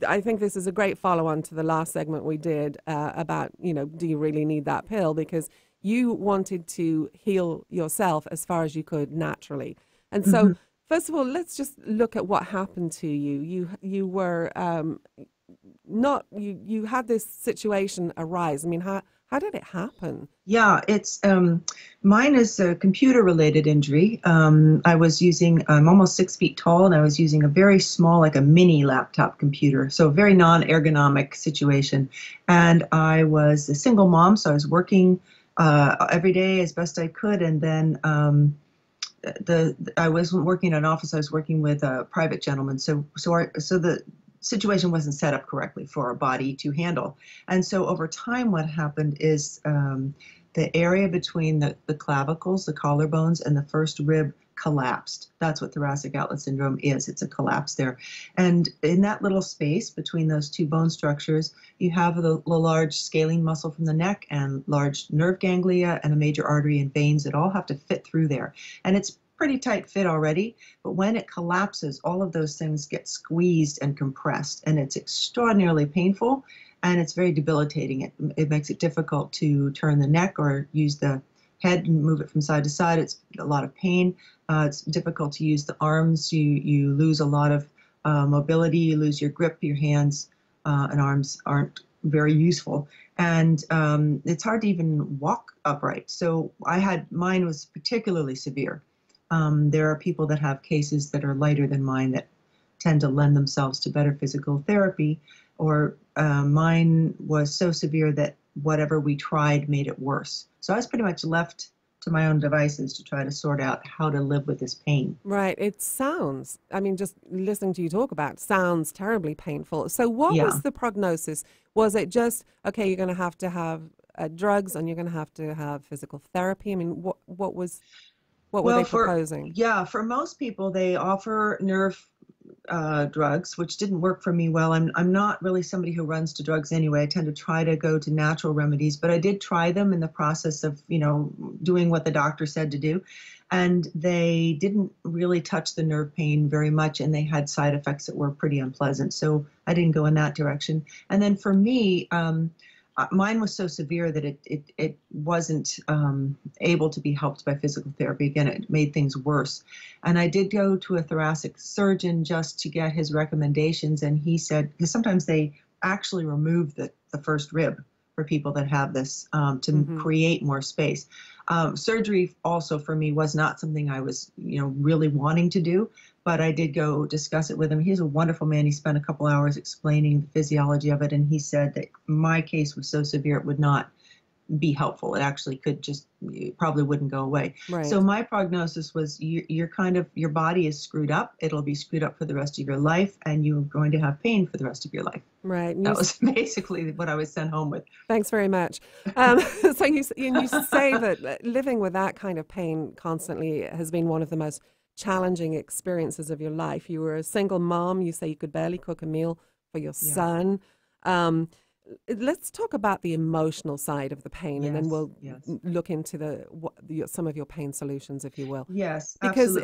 I think this is a great follow-on to the last segment we did about, do you really need that pill? Because you wanted to heal yourself as far as you could naturally. And so, first of all, let's just look at what happened to you. You were you had this situation arise. I mean, how did it happen? Yeah, it's mine is a computer-related injury. I'm almost 6 feet tall, and I was using a very small, like a mini laptop computer, so a very non-ergonomic situation. And I was a single mom, so I was working every day as best I could, and then I wasn't working in an office. I was working with a private gentleman. So the situation wasn't set up correctly for our body to handle. And so over time, what happened is the area between the clavicles, the collarbones, and the first rib collapsed. That's what thoracic outlet syndrome is. It's a collapse there. And in that little space between those two bone structures, you have the large scalene muscle from the neck and large nerve ganglia and a major artery and veins that all have to fit through there. And it's pretty tight fit already, but when it collapses, all of those things get squeezed and compressed, and it's extraordinarily painful, and it's very debilitating. It makes it difficult to turn the neck or use the head and move it from side to side. It's a lot of pain. It's difficult to use the arms. You lose a lot of mobility. You lose your grip. Your hands and arms aren't very useful, and it's hard to even walk upright. So mine was particularly severe. There are people that have cases that are lighter than mine that tend to lend themselves to better physical therapy, or mine was so severe that whatever we tried made it worse. So I was pretty much left to my own devices to try to sort out how to live with this pain. Right. It sounds, just listening to you talk about it sounds terribly painful. So what was the prognosis? Was it just, okay, you're going to have drugs and you're going to have physical therapy? I mean, what were they proposing? For most people, they offer nerve drugs, which didn't work for me well. I'm not really somebody who runs to drugs anyway. I tend to try to go to natural remedies, but I did try them in the process of, doing what the doctor said to do. And they didn't really touch the nerve pain very much, and they had side effects that were pretty unpleasant. So I didn't go in that direction. And then for me, mine was so severe that it wasn't able to be helped by physical therapy. Again, it made things worse. And I did go to a thoracic surgeon just to get his recommendations. And he said, because sometimes they actually remove the first rib for people that have this to create more space. Surgery also for me was not something I was, really wanting to do, but I did go discuss it with him. He's a wonderful man. He spent a couple hours explaining the physiology of it, and he said that my case was so severe it would not be helpful. It actually it probably wouldn't go away. Right. So my prognosis was your body is screwed up. It'll be screwed up for the rest of your life, and you're going to have pain for the rest of your life. Right. That was basically what I was sent home with. Thanks very much. So you say that living with that kind of pain constantly has been one of the most challenging experiences of your life. You were a single mom. You say you could barely cook a meal for your son. Let's talk about the emotional side of the pain, and then we'll look into some of your pain solutions, if you will. Yes, because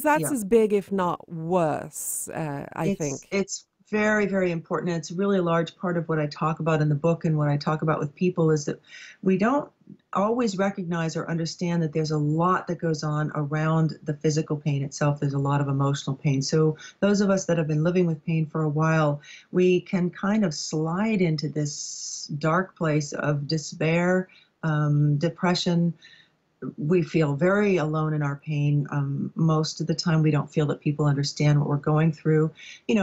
that's as big, if not worse. I think it's very, very important. And it's really a large part of what I talk about in the book, and what I talk about with people is that we don't always recognize or understand that there's a lot that goes on around the physical pain itself. There's a lot of emotional pain. So those of us that have been living with pain for a while, we can kind of slide into this dark place of despair, depression, we feel very alone in our pain. Most of the time, we don't feel that people understand what we're going through.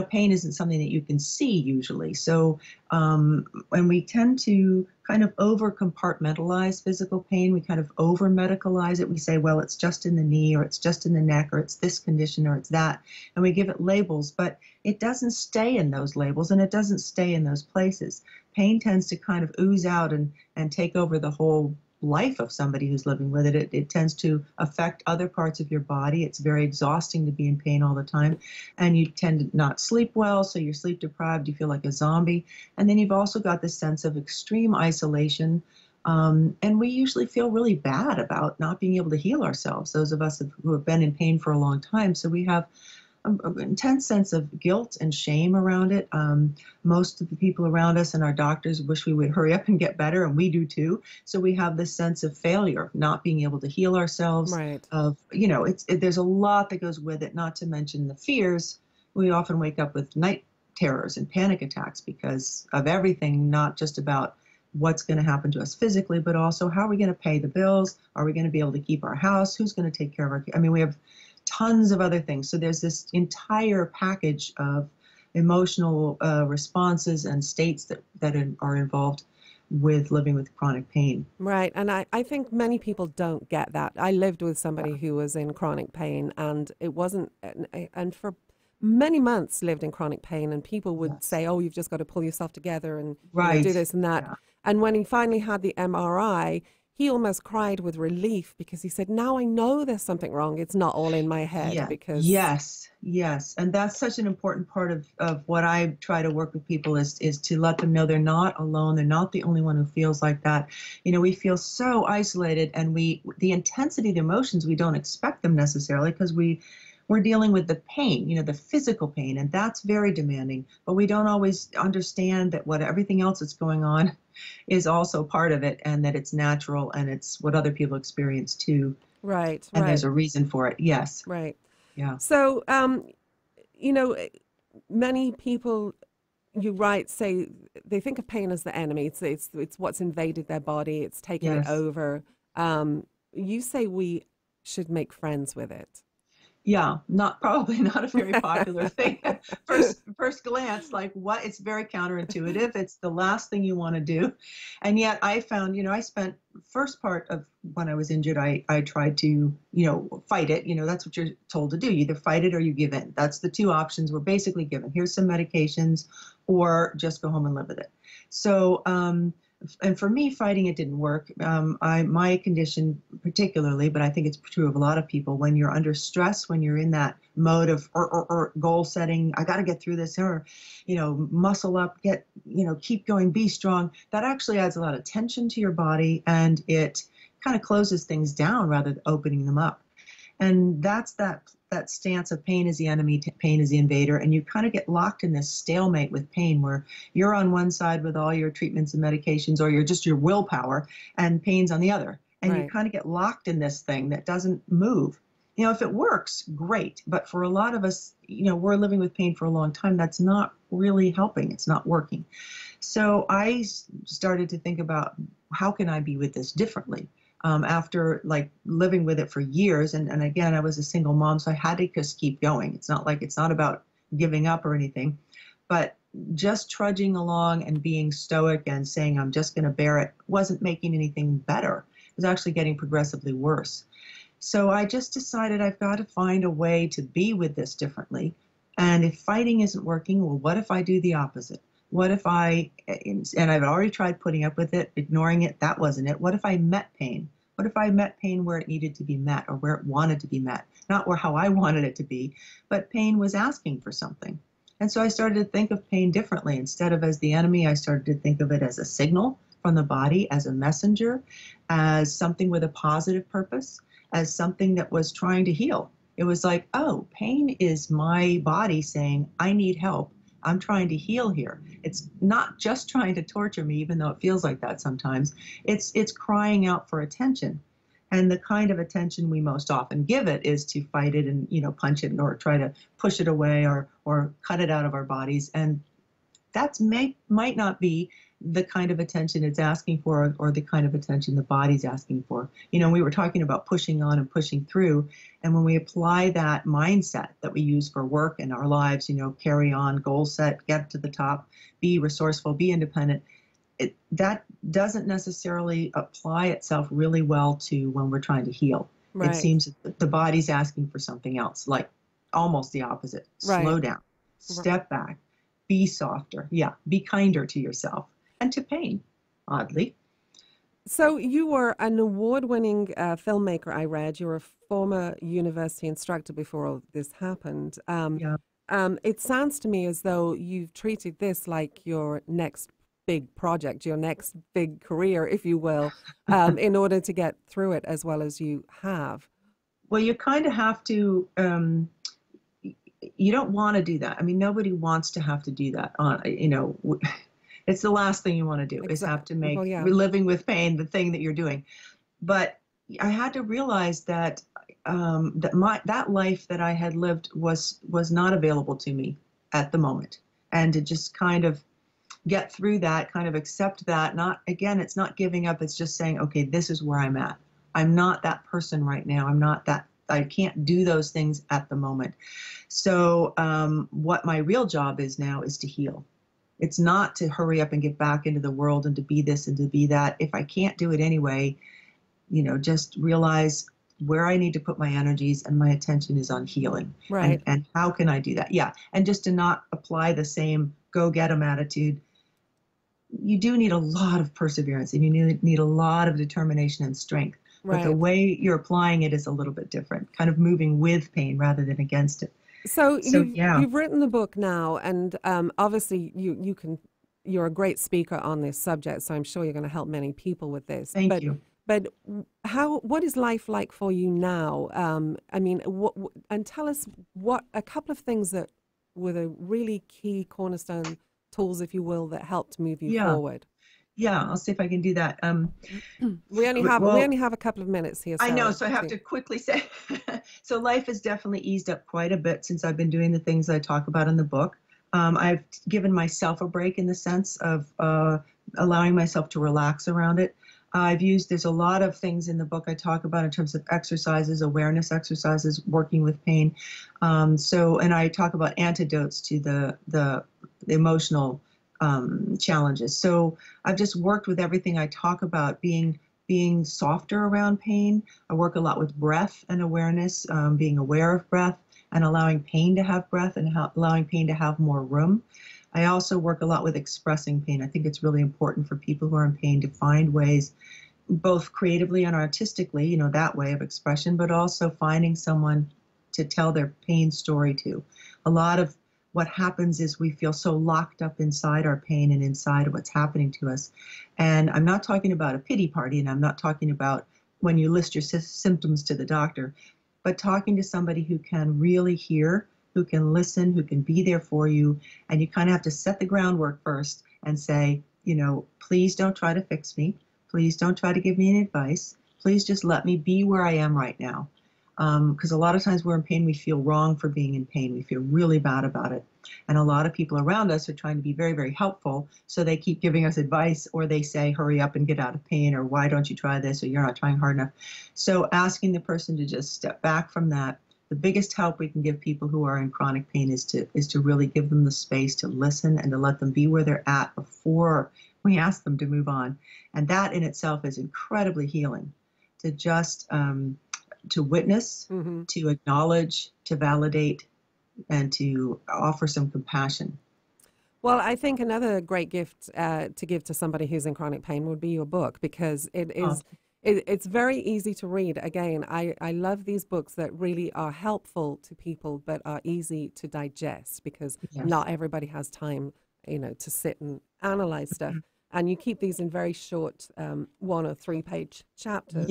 Pain isn't something that you can see usually. So, and we tend to kind of over compartmentalize physical pain. We kind of over medicalize it. We say, well, it's just in the knee, or it's just in the neck, or it's this condition, or it's that. And we give it labels, but it doesn't stay in those labels, and it doesn't stay in those places. Pain tends to kind of ooze out and take over the whole life of somebody who's living with it. It tends to affect other parts of your body. It's very exhausting to be in pain all the time. And you tend to not sleep well, so you're sleep deprived, you feel like a zombie. And then you've also got this sense of extreme isolation. And we usually feel really bad about not being able to heal ourselves, those of us who have been in pain for a long time. So we have an intense sense of guilt and shame around it. Most of the people around us and our doctors wish we would hurry up and get better, and we do too. So we have this sense of failure, not being able to heal ourselves. Right. There's a lot that goes with it, not to mention the fears. We often wake up with night terrors and panic attacks because of everything, not just about what's going to happen to us physically, but also how are we going to pay the bills? Are we going to be able to keep our house? Who's going to take care of our kids? I mean, we have tons of other things. So there's this entire package of emotional responses and states that are involved with living with chronic pain. Right. And I think many people don't get that. I lived with somebody who was in chronic pain, and it wasn't, and for many months lived in chronic pain, and people would say, oh, you've just got to pull yourself together and do this and that. Yeah. And when he finally had the MRI, he almost cried with relief because he said, now I know there's something wrong. It's not all in my head. Yeah. Because Yes. And that's such an important part of what I try to work with people is to let them know they're not alone. They're not the only one who feels like that. We feel so isolated, and the intensity of the emotions, we don't expect them necessarily because we're dealing with the pain, the physical pain, and that's very demanding. But we don't always understand that everything else that's going on is also part of it, and that it's natural, and it's what other people experience too. Right. And there's a reason for it. Yes. Right. Yeah. So, many people, say they think of pain as the enemy. It's what's invaded their body. It's taken it over. You say we should make friends with it. Yeah, probably not a very popular thing. First glance, like what? It's very counterintuitive. It's the last thing you want to do. And yet I found, I spent first part of when I was injured, I tried to, fight it. That's what you're told to do. You either fight it or you give in. That's the two options we're basically given. Here's some medications, or just go home and live with it. So, and for me, fighting it didn't work. My condition particularly, but I think it's true of a lot of people, when you're under stress, when you're in that mode of or goal setting, I got to get through this, or, muscle up, keep going, be strong. That actually adds a lot of tension to your body, and it kind of closes things down rather than opening them up. And that's that stance of pain is the enemy, pain is the invader, and you kind of get locked in this stalemate with pain where you're on one side with all your treatments and medications, or you're just your willpower, and pain's on the other. And you kind of get locked in this thing that doesn't move. If it works, great. But for a lot of us, we're living with pain for a long time. That's not really helping. It's not working. So I started to think about, how can I be with this differently? After living with it for years. And again, I was a single mom, so I had to just keep going. It's not about giving up or anything, but just trudging along and being stoic and saying, I'm just going to bear it, wasn't making anything better. It was actually getting progressively worse. So I just decided I've got to find a way to be with this differently. And if fighting isn't working, well, what if I do the opposite? What if and I've already tried putting up with it, ignoring it, that wasn't it. What if I met pain? What if I met pain where it needed to be met, or where it wanted to be met? Not how I wanted it to be, but pain was asking for something. And so I started to think of pain differently. Instead of as the enemy, I started to think of it as a signal from the body, as a messenger, as something with a positive purpose, as something that was trying to heal. It was like, oh, pain is my body saying, I need help. I'm trying to heal here. It's not just trying to torture me, even though it feels like that sometimes. It's crying out for attention. And the kind of attention we most often give it is to fight it and, punch it, or try to push it away, or cut it out of our bodies. And that might not be the kind of attention it's asking for or the kind of attention the body's asking for. You know, we were talking about pushing on and pushing through. And when we apply that mindset that we use for work and our lives, you know, carry on, goal set, get to the top, be resourceful, be independent, that doesn't necessarily apply itself really well to when we're trying to heal. Right. It seems that the body's asking for something else, like almost the opposite. Right. Slow down, step back, be softer. Yeah, be kinder to yourself and to pain, oddly. So you were an award-winning filmmaker, I read. You were a former university instructor before all this happened. It sounds to me as though you've treated this like your next big project, your next big career, if you will, in order to get through it as well as you have. Well, you kind of have to, you don't want to do that. I mean, nobody wants to have to do that. You know, it's the last thing you want to do is have to make living with pain the thing that you're doing. But I had to realize that that life that I had lived was not available to me at the moment, and to just kind of get through that, kind of accept that. Not, again, it's not giving up. It's just saying, okay, this is where I'm at. I'm not that person right now. I'm not that, I can't do those things at the moment. So what my real job is now is to heal. It's not to hurry up and get back into the world and to be this and to be that. If I can't do it anyway, you know, just realize where I need to put my energies and my attention is on healing. Right. And how can I do that? Yeah. And just to not apply the same go get 'em attitude. You do need a lot of perseverance and you need a lot of determination and strength. But the way you're applying it is a little bit different, kind of moving with pain rather than against it. So you've written the book now, and obviously you're a great speaker on this subject, so I'm sure you're going to help many people with this. Thank you. But what is life like for you now? I mean, and tell us a couple of things that were the really key cornerstone tools, if you will, that helped move you forward. Yeah, I'll see if I can do that. We only have a couple of minutes here. I know, so I have to quickly say. So life has definitely eased up quite a bit since I've been doing the things I talk about in the book. I've given myself a break in the sense of allowing myself to relax around it. There's a lot of things in the book I talk about in terms of exercises, awareness exercises, working with pain. And I talk about antidotes to the emotional challenges. So I've just worked with everything I talk about, being softer around pain. I work a lot with breath and awareness, being aware of breath and allowing pain to have breath and allowing pain to have more room. I also work a lot with expressing pain. I think it's really important for people who are in pain to find ways, both creatively and artistically, you know, that way of expression, but also finding someone to tell their pain story to. A lot of what happens is we feel so locked up inside our pain and inside what's happening to us. And I'm not talking about a pity party, and I'm not talking about when you list your symptoms to the doctor, but talking to somebody who can really hear, who can listen, who can be there for you. And you kind of have to set the groundwork first and say, you know, please don't try to fix me. Please don't try to give me any advice. Please just let me be where I am right now. Because a lot of times we're in pain, we feel wrong for being in pain. We feel really bad about it. And a lot of people around us are trying to be very, very helpful. So they keep giving us advice, or they say, hurry up and get out of pain, or why don't you try this, or you're not trying hard enough. So asking the person to just step back from that. The biggest help we can give people who are in chronic pain is to really give them the space to listen and to let them be where they're at before we ask them to move on. And that in itself is incredibly healing, to just to witness, to acknowledge, to validate, and to offer some compassion. Well, I think another great gift to give to somebody who's in chronic pain would be your book, because it's very easy to read. Again, I love these books that really are helpful to people but are easy to digest, because not everybody has time, you know, to sit and analyze stuff. And you keep these in very short 1 or 3 page chapters.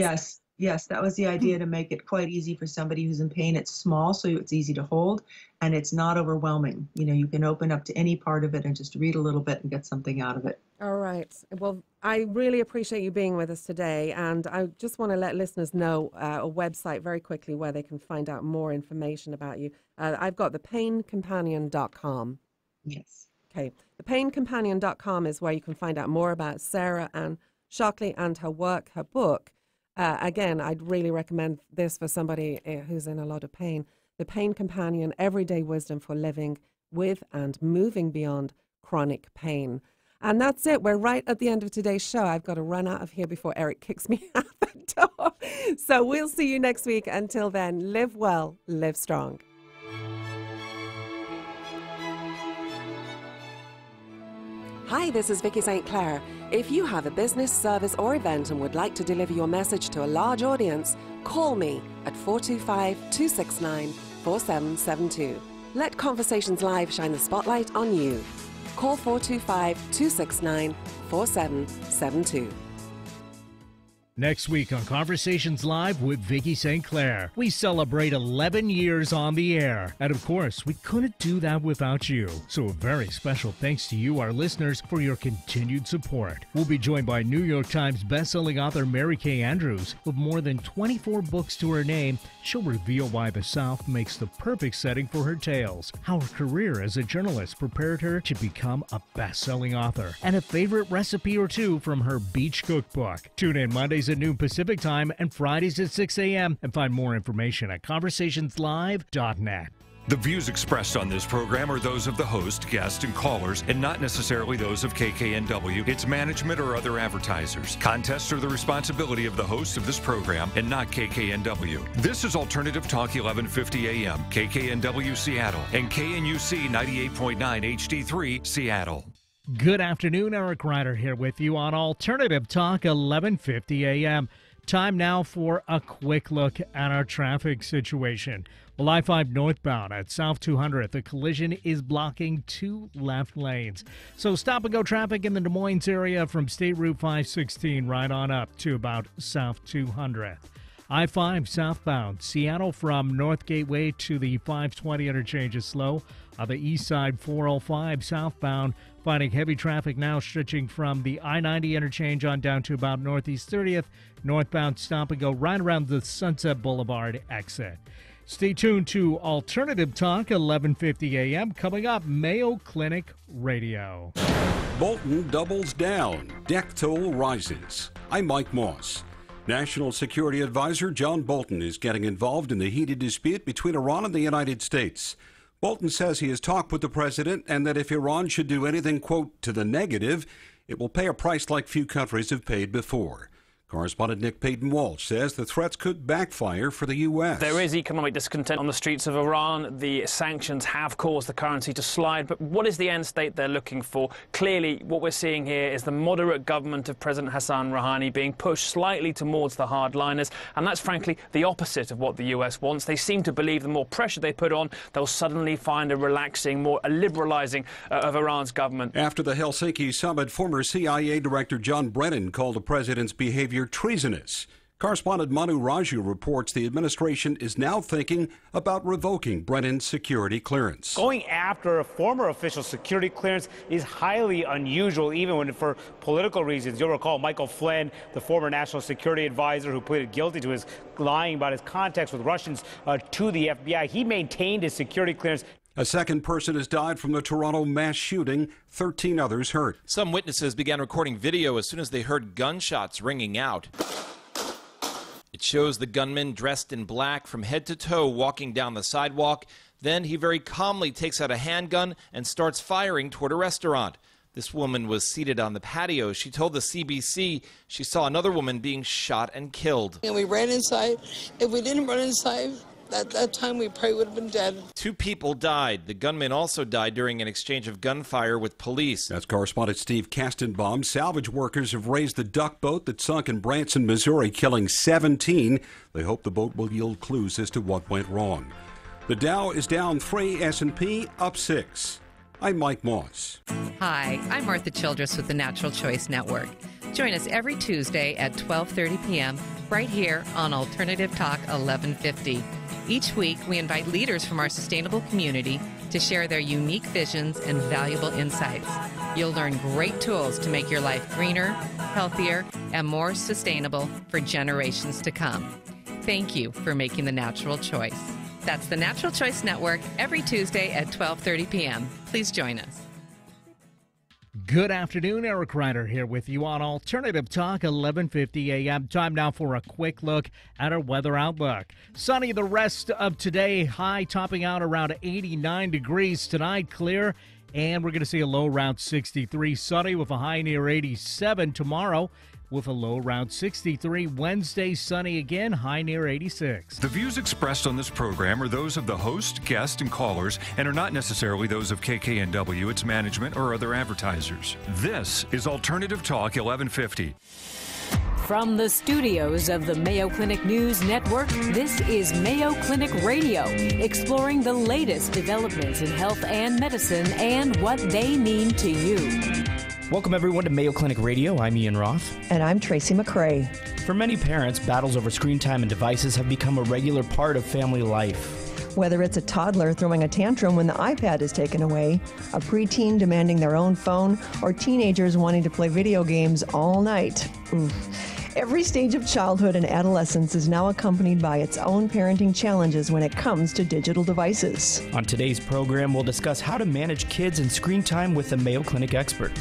Yes, that was the idea, to make it quite easy for somebody who's in pain. It's small, so it's easy to hold, and it's not overwhelming. You know, you can open up to any part of it and just read a little bit and get something out of it. All right. Well, I really appreciate you being with us today, and I just want to let listeners know a website very quickly where they can find out more information about you. I've got thepaincompanion.com. Yes. Okay. ThePainCompanion.com is where you can find out more about Sarah Ann Shockley and her work, her book. Again, I'd really recommend this for somebody who's in a lot of pain. The Pain Companion, Everyday Wisdom for Living with and Moving Beyond Chronic Pain. And that's it. We're right at the end of today's show. I've got to run out of here before Eric kicks me out the door. So we'll see you next week. Until then, live well, live strong. Hi, this is Vicky St. Clair. If you have a business, service, or event and would like to deliver your message to a large audience, call me at 425-269-4772. Let Conversations Live shine the spotlight on you. Call 425-269-4772. Next week on Conversations Live with Vicky St. Clair, we celebrate 11 years on the air. And of course, we couldn't do that without you. So a very special thanks to you, our listeners, for your continued support. We'll be joined by New York Times bestselling author Mary Kay Andrews. With more than 24 books to her name, she'll reveal why the South makes the perfect setting for her tales, how her career as a journalist prepared her to become a best-selling author, and a favorite recipe or two from her beach cookbook. Tune in Mondays at noon Pacific Time and Fridays at 6 a.m. and find more information at conversationslive.net. The views expressed on this program are those of the host, guests, and callers, and not necessarily those of KKNW, its management, or other advertisers. Contests are the responsibility of the host of this program and not KKNW. This is Alternative Talk 1150 AM, KKNW Seattle, and KNUC 98.9 HD3 Seattle. Good afternoon, Eric Ryder here with you on Alternative Talk 1150 AM. Time now for a quick look at our traffic situation. Well, I-5 northbound at South 200th, a collision is blocking 2 left lanes. So stop-and-go traffic in the Des Moines area from State Route 516 right on up to about South 200th. I-5 southbound, Seattle from North Gateway to the 520 interchange is slow. On the east side, 405 southbound, finding heavy traffic now stretching from the I-90 interchange on down to about Northeast 30th. Northbound stop and go right around the Sunset Boulevard exit. Stay tuned to Alternative Talk 1150 AM. Coming up, Mayo Clinic Radio. Bolton doubles down. Death toll rises. I'm Mike Moss. National Security Advisor John Bolton is getting involved in the heated dispute between Iran and the United States. Bolton says he has talked with the president and that if Iran should do anything, quote, to the negative, it will pay a price like few countries have paid before. Correspondent Nick Payton-Walsh says the threats could backfire for the U.S. There is economic discontent on the streets of Iran. The sanctions have caused the currency to slide. But what is the end state they're looking for? Clearly, what we're seeing here is the moderate government of President Hassan Rouhani being pushed slightly towards the hardliners. And that's, frankly, the opposite of what the U.S. wants. They seem to believe the more pressure they put on, they'll suddenly find a relaxing, a liberalizing of Iran's government. After the Helsinki summit, former CIA Director John Brennan called the president's behavior treasonous. Correspondent Manu Raju reports the administration is now thinking about revoking Brennan's security clearance. Going after a former official's security clearance is highly unusual, even when for political reasons. You'll recall Michael Flynn, the former national security advisor who pleaded guilty to his lying about his contacts with Russians to the FBI. He maintained his security clearance. A second person has died from the Toronto mass shooting, 13 others hurt. Some witnesses began recording video as soon as they heard gunshots ringing out. It shows the gunman dressed in black from head to toe walking down the sidewalk. Then he very calmly takes out a handgun and starts firing toward a restaurant. This woman was seated on the patio. She told the CBC she saw another woman being shot and killed. And we ran inside. If we didn't run inside, at that time we probably would have been dead. 2 people died. The gunman also died during an exchange of gunfire with police. That's correspondent Steve Kastenbaum. Salvage workers have raised the duck boat that sunk in Branson, Missouri, killing 17. They hope the boat will yield clues as to what went wrong. The Dow is down 3, S&P up 6. I'm Mike Moss. Hi, I'm Martha Childress with the Natural Choice Network. Join us every Tuesday at 12:30 p.m. right here on Alternative Talk 1150. Each week, we invite leaders from our sustainable community to share their unique visions and valuable insights. You'll learn great tools to make your life greener, healthier, and more sustainable for generations to come. Thank you for making the natural choice. That's the Natural Choice Network every Tuesday at 12:30 p.m. Please join us. Good afternoon, Eric Ryder here with you on Alternative Talk, 1150 a.m. Time now for a quick look at our weather outlook. Sunny the rest of today, high topping out around 89 degrees tonight, clear, and we're going to see a low around 63. Sunny with a high near 87 tomorrow, with a low around 63. Wednesday, sunny again, high near 86. The views expressed on this program are those of the host, guest, and callers, and are not necessarily those of KKNW, its management, or other advertisers. This is Alternative Talk 1150. From the studios of the Mayo Clinic News Network, this is Mayo Clinic Radio, exploring the latest developments in health and medicine and what they mean to you. Welcome, everyone, to Mayo Clinic Radio. I'm Ian Roth. And I'm Tracy McCrae. For many parents, battles over screen time and devices have become a regular part of family life. Whether it's a toddler throwing a tantrum when the iPad is taken away, a preteen demanding their own phone, or teenagers wanting to play video games all night. Every stage of childhood and adolescence is now accompanied by its own parenting challenges when it comes to digital devices. On today's program, we'll discuss how to manage kids and screen time with a Mayo Clinic expert.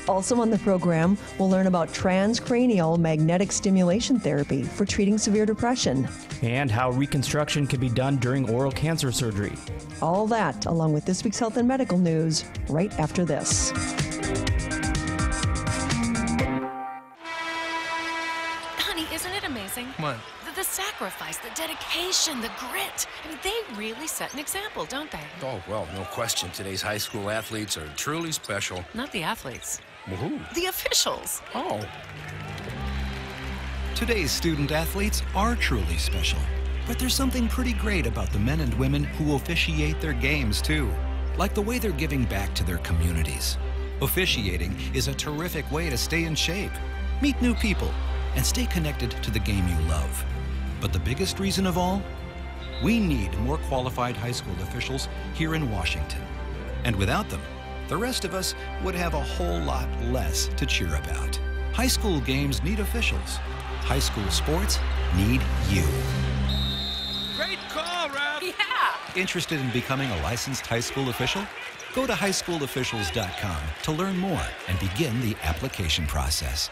Also on the program, we'll learn about transcranial magnetic stimulation therapy for treating severe depression. And how reconstruction can be done during oral cancer surgery. All that, along with this week's health and medical news, right after this. Honey, isn't it amazing? What? The sacrifice, the dedication, the grit. I mean, they really set an example, don't they? Oh, well, no question. Today's high school athletes are truly special. Not the athletes. Well, who? The officials. Oh. Today's student athletes are truly special. But there's something pretty great about the men and women who officiate their games, too. Like the way they're giving back to their communities. Officiating is a terrific way to stay in shape, meet new people, and stay connected to the game you love. But the biggest reason of all? We need more qualified high school officials here in Washington. And without them, the rest of us would have a whole lot less to cheer about. High school games need officials. High school sports need you. Great call, Ralph! Yeah! Interested in becoming a licensed high school official? Go to highschoolofficials.com to learn more and begin the application process.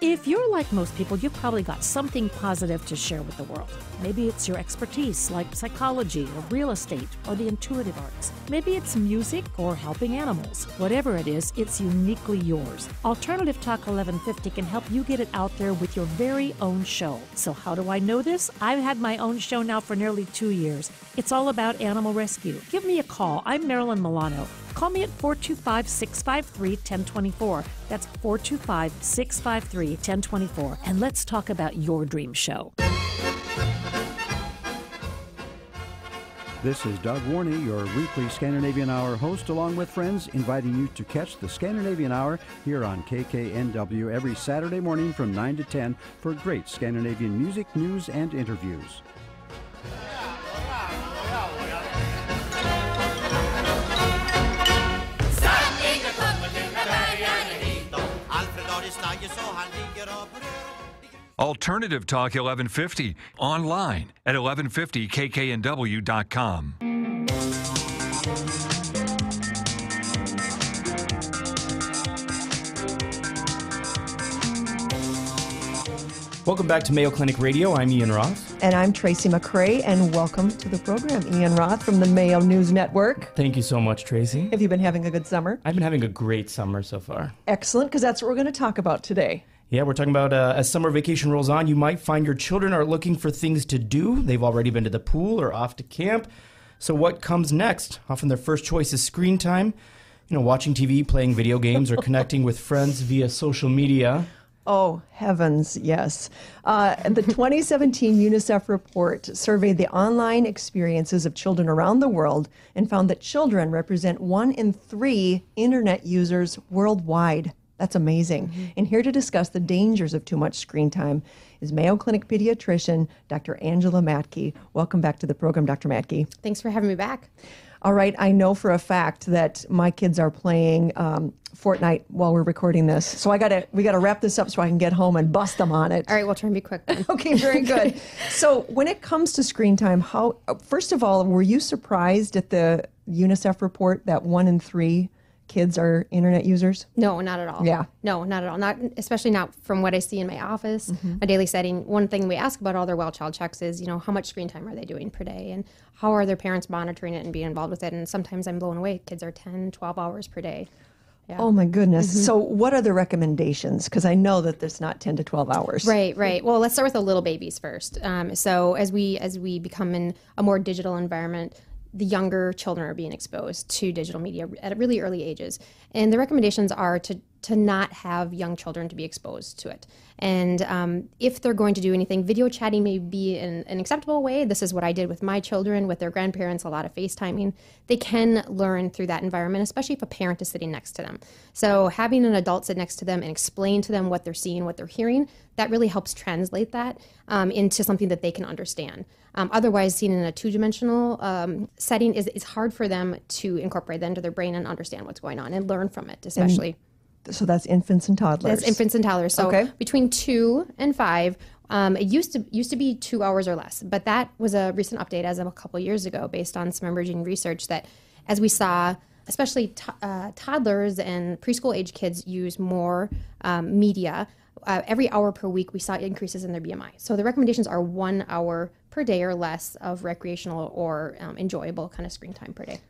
If you're like most people, you've probably got something positive to share with the world. Maybe it's your expertise, like psychology or real estate or the intuitive arts. Maybe it's music or helping animals. Whatever it is, it's uniquely yours. Alternative Talk 1150 can help you get it out there with your very own show. So how do I know this? I've had my own show now for nearly 2 years. It's all about animal rescue. Give me a call. I'm Marilyn Milano. Call me at 425-653-1024. That's 425-653-1024. And let's talk about your dream show. This is Doug Warney, your weekly Scandinavian Hour host, along with friends, inviting you to catch the Scandinavian Hour here on KKNW every Saturday morning from 9 to 10 for great Scandinavian music, news, and interviews. Alternative Talk 1150, online at 1150kknw.com. Welcome back to Mayo Clinic Radio. I'm Ian Roth. And I'm Tracy McCrae, and welcome to the program, Ian Roth from the Mayo News Network. Thank you so much, Tracy. Have you been having a good summer? I've been having a great summer so far. Excellent, because that's what we're going to talk about today. Yeah, we're talking about as summer vacation rolls on, you might find your children are looking for things to do. They've already been to the pool or off to camp. So what comes next? Often their first choice is screen time. You know, watching TV, playing video games, or connecting with friends via social media. Oh, heavens, yes. The 2017 UNICEF report surveyed the online experiences of children around the world and found that children represent 1 in 3 internet users worldwide. That's amazing. Mm-hmm. And here to discuss the dangers of too much screen time is Mayo Clinic pediatrician, Dr. Angela Matke. Welcome back to the program, Dr. Matke. Thanks for having me back. All right, I know for a fact that my kids are playing Fortnite while we're recording this. So we got to wrap this up so I can get home and bust them on it. All right, we'll try and be quick then. Okay, very good. So when it comes to screen time, first of all, were you surprised at the UNICEF report that 1 in 3 kids are internet users? No, not at all. Yeah. No, not at all. Not especially not from what I see in my office, my daily setting. One thing we ask about all their well child checks is, how much screen time are they doing per day, and how are their parents monitoring it and being involved with it? And sometimes I'm blown away. Kids are 10, 12 hours per day. Yeah. Oh my goodness. So what are the recommendations? Because I know that there's not 10 to 12 hours. Right. Well, let's start with the little babies first. So as we become in a more digital environment, the younger children are being exposed to digital media at really early ages. And the recommendations are to not have young children to be exposed to it. And if they're going to do anything, video chatting may be an acceptable way. This is what I did with my children, with their grandparents, a lot of FaceTiming. They can learn through that environment, especially if a parent is sitting next to them. So having an adult sit next to them and explain to them what they're seeing, what they're hearing, that really helps translate that into something that they can understand. Otherwise, seen in a two-dimensional setting is hard for them to incorporate that into their brain and understand what's going on and learn from it, especially. So that's infants and toddlers. That's infants and toddlers. So between 2 and 5, it used to be 2 hours or less, but that was a recent update as of a couple years ago based on some emerging research that as we saw, especially toddlers and preschool age kids use more media. Every hour per week, we saw increases in their BMI. So the recommendations are 1 hour per day or less of recreational or enjoyable kind of screen time per day.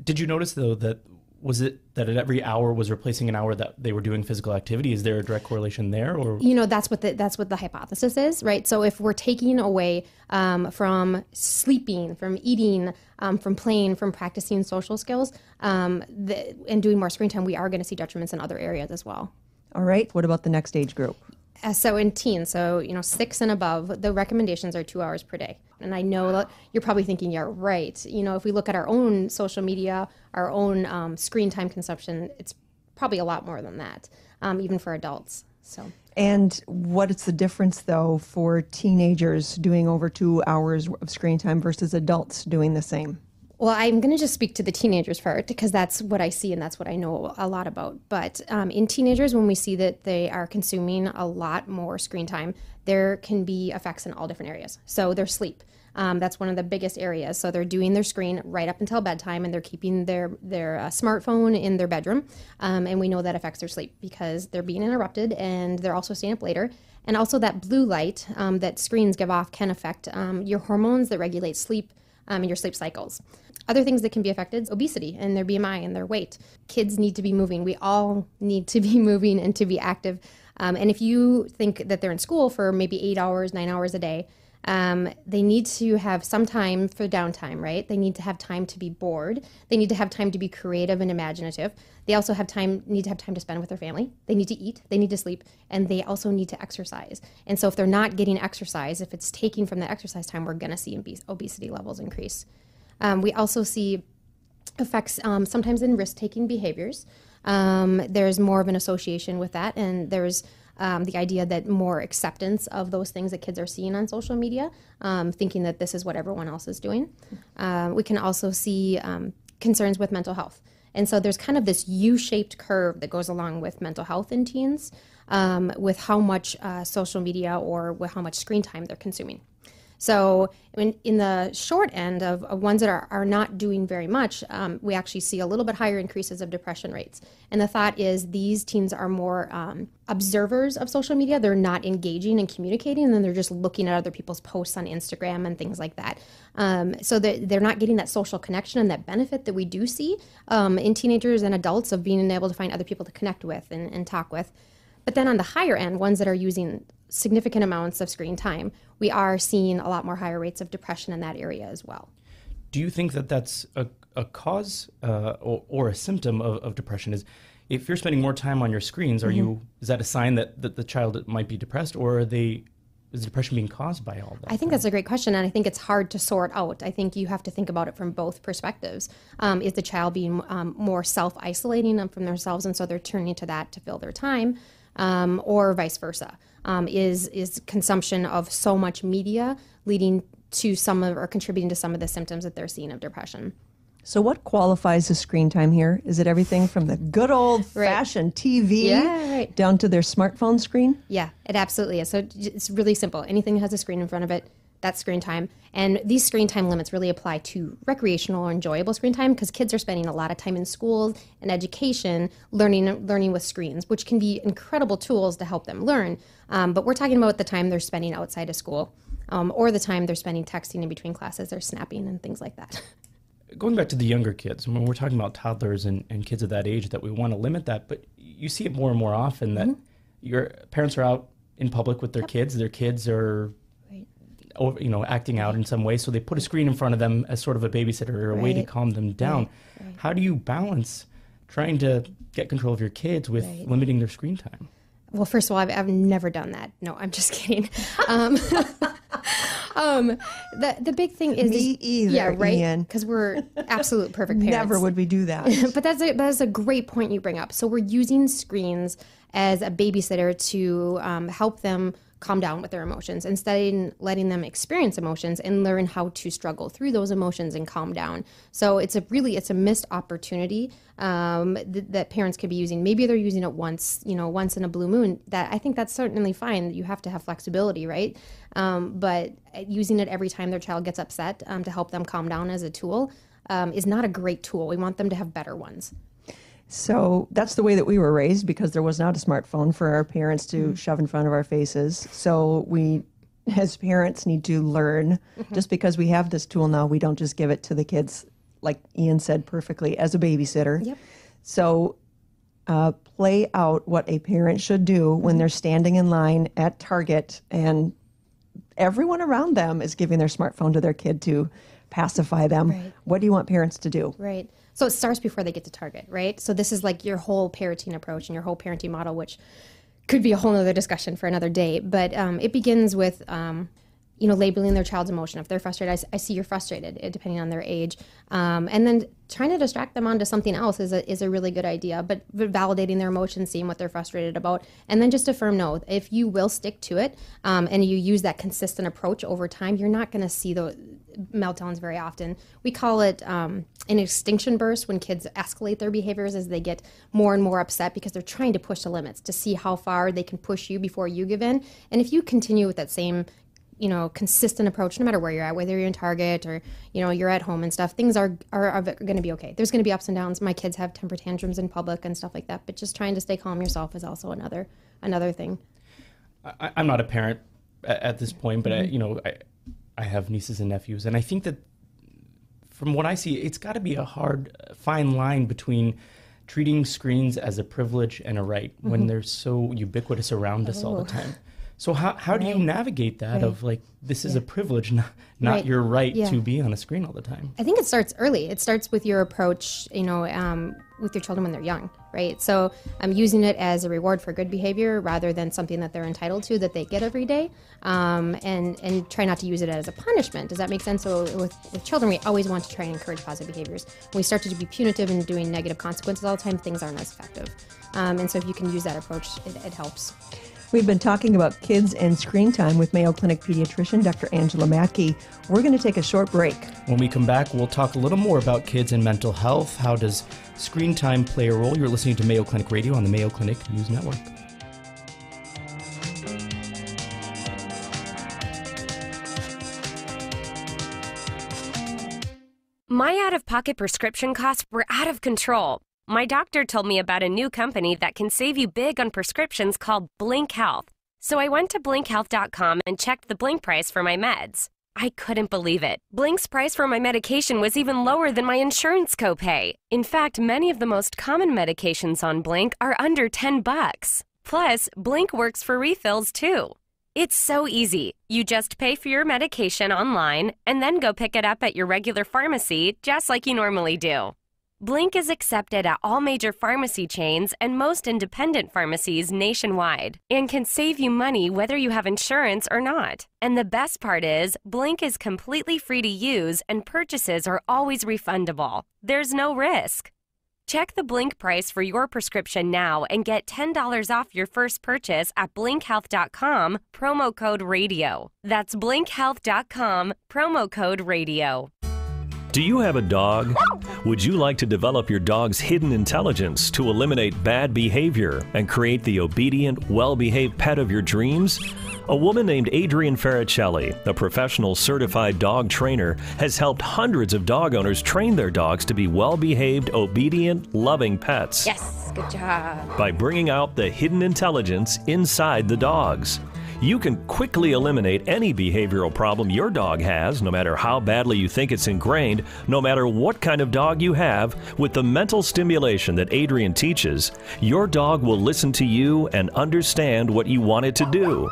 Did you notice, though, that was it that at every hour was replacing an hour that they were doing physical activity? Is there a direct correlation there? Or that's what the hypothesis is, right? So if we're taking away from sleeping, from eating, from playing, from practicing social skills, and doing more screen time, we are going to see detriments in other areas as well. All right. What about the next age group? So in teens, 6 and above, the recommendations are 2 hours per day. And I know that you're probably thinking, yeah, right. If we look at our own social media, our own screen time consumption, it's probably a lot more than that, even for adults. So. And what is the difference, though, for teenagers doing over 2 hours of screen time versus adults doing the same? Well, I'm going to just speak to the teenagers part because that's what I see and that's what I know a lot about. But in teenagers, when we see that they are consuming a lot more screen time, there can be effects in all different areas. So their sleep, that's one of the biggest areas. So they're doing their screen right up until bedtime and they're keeping their smartphone in their bedroom. And we know that affects their sleep because they're being interrupted and they're also staying up later. And also that blue light that screens give off can affect your hormones that regulate sleep and your sleep cycles. Other things that can be affected, obesity and their BMI and their weight. Kids need to be moving. We all need to be moving and to be active. And if you think that they're in school for maybe 8 hours, 9 hours a day, they need to have some time for downtime, right? They need to have time to be bored. They need to have time to be creative and imaginative. They also need to have time to spend with their family. They need to eat, they need to sleep, and they also need to exercise. And so if they're not getting exercise, if it's taking from the exercise time, we're going to see obesity levels increase. We also see effects sometimes in risk-taking behaviors. There's more of an association with that, and there's the idea that more acceptance of those things that kids are seeing on social media, thinking that this is what everyone else is doing. We can also see concerns with mental health. And so there's kind of this U-shaped curve that goes along with mental health in teens, with how much social media or with how much screen time they're consuming. So in the short end of ones that are not doing very much, we actually see a little bit higher increases of depression rates. And the thought is these teens are more observers of social media. They're not engaging and communicating, and then they're just looking at other people's posts on Instagram and things like that. So they're not getting that social connection and that benefit that we do see in teenagers and adults of being able to find other people to connect with and talk with. But then on the higher end, ones that are using significant amounts of screen time, we are seeing a lot more higher rates of depression in that area as well. Do you think that that's a cause or a symptom of depression? Is if you're spending more time on your screens, is that a sign that the child might be depressed, or is depression being caused by all that? I think that's a great question, and I think it's hard to sort out. I think you have to think about it from both perspectives. Is the child being more self-isolating from themselves, and so they're turning to that to fill their time, or vice versa? Is consumption of so much media leading to or contributing to some of the symptoms that they're seeing of depression? So what qualifies as screen time here? Is it everything from the good old-fashioned TV down to their smartphone screen? Yeah, it absolutely is. So it's really simple. Anything that has a screen in front of it, that screen time. And these screen time limits really apply to recreational or enjoyable screen time, because kids are spending a lot of time in school and education learning with screens, which can be incredible tools to help them learn. But we're talking about the time they're spending outside of school, or the time they're spending texting in between classes or snapping and things like that. Going back to the younger kids, when we're talking about toddlers and kids of that age, that we want to limit that, but you see it more and more often that your parents are out in public with their kids are acting out in some way, so they put a screen in front of them as sort of a babysitter or a way to calm them down. How do you balance trying to get control of your kids with limiting their screen time? Well, first of all, I've never done that. No, I'm just kidding. The big thing is... Me either, yeah, right? Ian. Because we're absolute perfect parents. Never would we do that. But that's a great point you bring up. So we're using screens as a babysitter to help them calm down with their emotions, instead of letting them experience emotions and learn how to struggle through those emotions and calm down. So it's a missed opportunity that parents could be using. Maybe they're using it once in a blue moon. That I think that's certainly fine. You have to have flexibility, right? But using it every time their child gets upset to help them calm down as a tool is not a great tool. We want them to have better ones. So that's the way that we were raised, because there was not a smartphone for our parents to shove in front of our faces. So we, as parents, need to learn. Just because we have this tool now, we don't just give it to the kids, like Ian said perfectly, as a babysitter. Yep. So play out what a parent should do when they're standing in line at Target and everyone around them is giving their smartphone to their kid to pacify them. Right. What do you want parents to do? Right. So it starts before they get to Target, right? So this is like your whole parenting approach and your whole parenting model, which could be a whole other discussion for another day. But it begins with, labeling their child's emotion. If they're frustrated, I see you're frustrated, depending on their age. And then trying to distract them onto something else is a really good idea, but validating their emotions, seeing what they're frustrated about, and then just a firm no. If you will stick to it and you use that consistent approach over time, you're not going to see the meltdowns very often. We call it an extinction burst, when kids escalate their behaviors as they get more and more upset because they're trying to push the limits to see how far they can push you before you give in. And if you continue with that same consistent approach, no matter where you're at, whether you're in Target or, you're at home and stuff, things are going to be okay. There's going to be ups and downs. My kids have temper tantrums in public and stuff like that, but just trying to stay calm yourself is also another thing. I'm not a parent at this point, but I have nieces and nephews, and I think that from what I see, it's got to be a hard, fine line between treating screens as a privilege and a right when they're so ubiquitous around us all the time. So how do you navigate that of like, this is a privilege, not your right to be on a screen all the time? I think it starts early. It starts with your approach, with your children when they're young, right? So I'm using it as a reward for good behavior rather than something that they're entitled to that they get every day, and try not to use it as a punishment. Does that make sense? So with children, we always want to try and encourage positive behaviors. When we start to be punitive and doing negative consequences all the time, things aren't as effective. And so if you can use that approach, it helps. We've been talking about kids and screen time with Mayo Clinic pediatrician Dr. Angela Mackey. We're going to take a short break. When we come back, we'll talk a little more about kids and mental health. How does screen time play a role? You're listening to Mayo Clinic Radio on the Mayo Clinic News Network. My out-of-pocket prescription costs were out of control. My doctor told me about a new company that can save you big on prescriptions called Blink Health. So I went to blinkhealth.com and checked the Blink price for my meds. I couldn't believe it. Blink's price for my medication was even lower than my insurance copay. In fact, many of the most common medications on Blink are under $10. Plus, Blink works for refills too. It's so easy. You just pay for your medication online and then go pick it up at your regular pharmacy, just like you normally do. Blink is accepted at all major pharmacy chains and most independent pharmacies nationwide and can save you money whether you have insurance or not. And the best part is, Blink is completely free to use and purchases are always refundable. There's no risk. Check the Blink price for your prescription now and get $10 off your first purchase at blinkhealth.com, promo code RADIO. That's blinkhealth.com, promo code RADIO. Do you have a dog? Would you like to develop your dog's hidden intelligence to eliminate bad behavior and create the obedient, well-behaved pet of your dreams? A woman named Adrienne Ferricelli, a professional certified dog trainer, has helped hundreds of dog owners train their dogs to be well-behaved, obedient, loving pets. Yes, good job. By bringing out the hidden intelligence inside the dogs. You can quickly eliminate any behavioral problem your dog has, no matter how badly you think it's ingrained, no matter what kind of dog you have. With the mental stimulation that Adrienne teaches, your dog will listen to you and understand what you want it to do.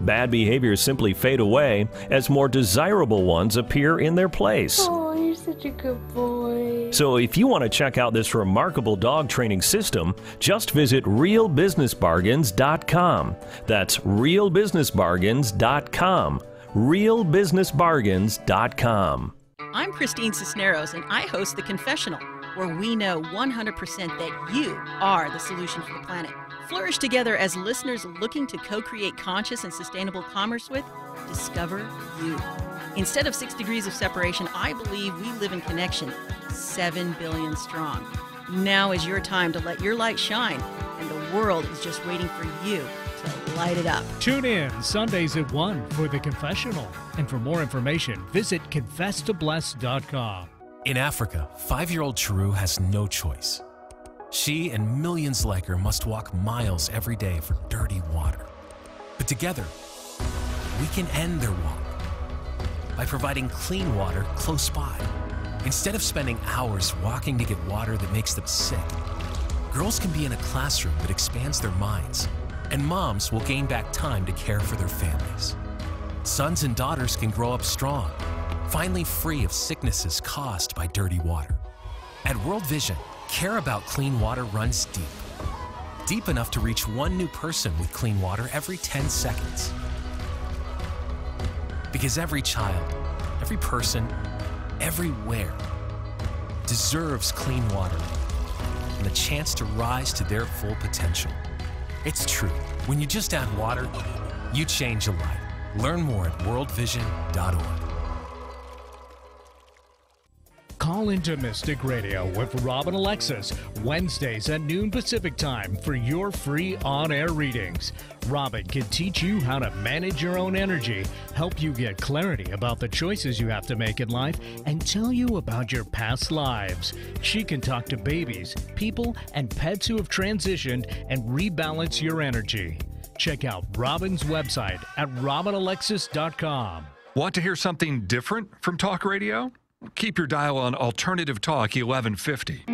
Bad behaviors simply fade away as more desirable ones appear in their place. Oh, you're such a good boy. So if you want to check out this remarkable dog training system, just visit realbusinessbargains.com. That's realbusinessbargains.com. realbusinessbargains.com. I'm Christine Cisneros, and I host The Confessional, where we know 100% that you are the solution for the planet. Flourish together as listeners looking to co-create conscious and sustainable commerce with Discover You. Instead of 6 degrees of separation, I believe we live in connection, 7 billion strong. Now is your time to let your light shine, and the world is just waiting for you to light it up. Tune in Sundays at 1 for The Confessional. And for more information, visit confesstobless.com. In Africa, 5-year-old Chiru has no choice. She and millions like her must walk miles every day for dirty water. But together, we can end their walk by providing clean water close by. Instead of spending hours walking to get water that makes them sick, girls can be in a classroom that expands their minds, and moms will gain back time to care for their families. Sons and daughters can grow up strong, finally free of sicknesses caused by dirty water. At World Vision, care about clean water runs deep. Deep enough to reach one new person with clean water every 10 seconds. Because every child, every person, everywhere deserves clean water and the chance to rise to their full potential. It's true. When you just add water, you change a life. Learn more at worldvision.org. Call into Mystic Radio with Rob and Alexis, Wednesdays at noon Pacific Time for your free on-air readings. Robin can teach you how to manage your own energy, help you get clarity about the choices you have to make in life, and tell you about your past lives. She can talk to babies, people, and pets who have transitioned and rebalance your energy. Check out Robin's website at robinalexis.com. Want to hear something different from talk radio? Keep your dial on Alternative Talk 1150.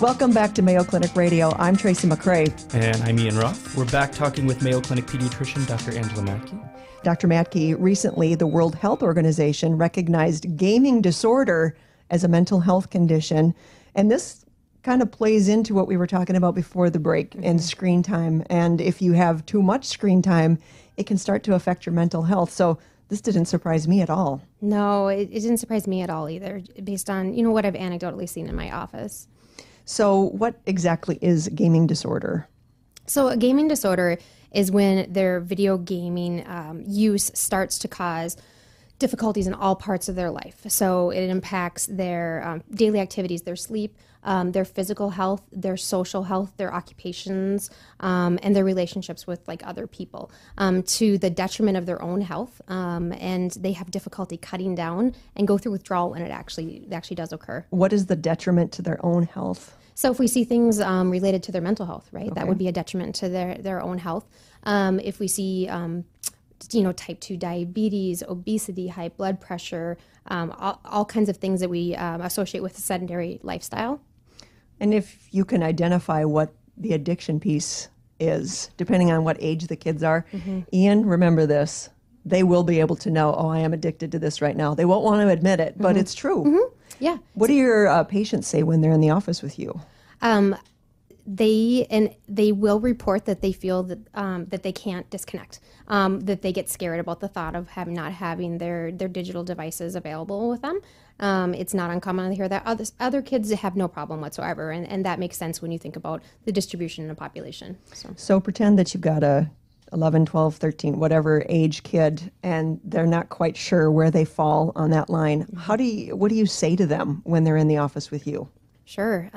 Welcome back to Mayo Clinic Radio. I'm Tracy McCrae. And I'm Ian Roth. We're back talking with Mayo Clinic pediatrician Dr. Angela Matkey. Dr. Matkey, recently the World Health Organization recognized gaming disorder as a mental health condition. And this kind of plays into what we were talking about before the break and screen time. And if you have too much screen time, it can start to affect your mental health. So this didn't surprise me at all. No, it didn't surprise me at all either, based on, what I've anecdotally seen in my office. So what exactly is gaming disorder? So a gaming disorder is when their video gaming use starts to cause difficulties in all parts of their life. So it impacts their daily activities, their sleep, their physical health, their social health, their occupations, and their relationships with other people, to the detriment of their own health. And they have difficulty cutting down and go through withdrawal when it actually does occur. What is the detriment to their own health? So if we see things related to their mental health, right, that would be a detriment to their own health. If we see type 2 diabetes, obesity, high blood pressure, all kinds of things that we associate with a sedentary lifestyle. And if you can identify what the addiction piece is, depending on what age the kids are, Ian, remember this, they will be able to know, I am addicted to this right now. They won't want to admit it, but it's true. Yeah. What do your patients say when they're in the office with you? They will report that they feel that they can't disconnect, that they get scared about the thought of not having their digital devices available with them. It's not uncommon to hear that. Other kids have no problem whatsoever, and that makes sense when you think about the distribution in the population. So pretend that you've got a 11, 12, 13, whatever age kid, and they're not quite sure where they fall on that line. What do you say to them when they're in the office with you? Sure.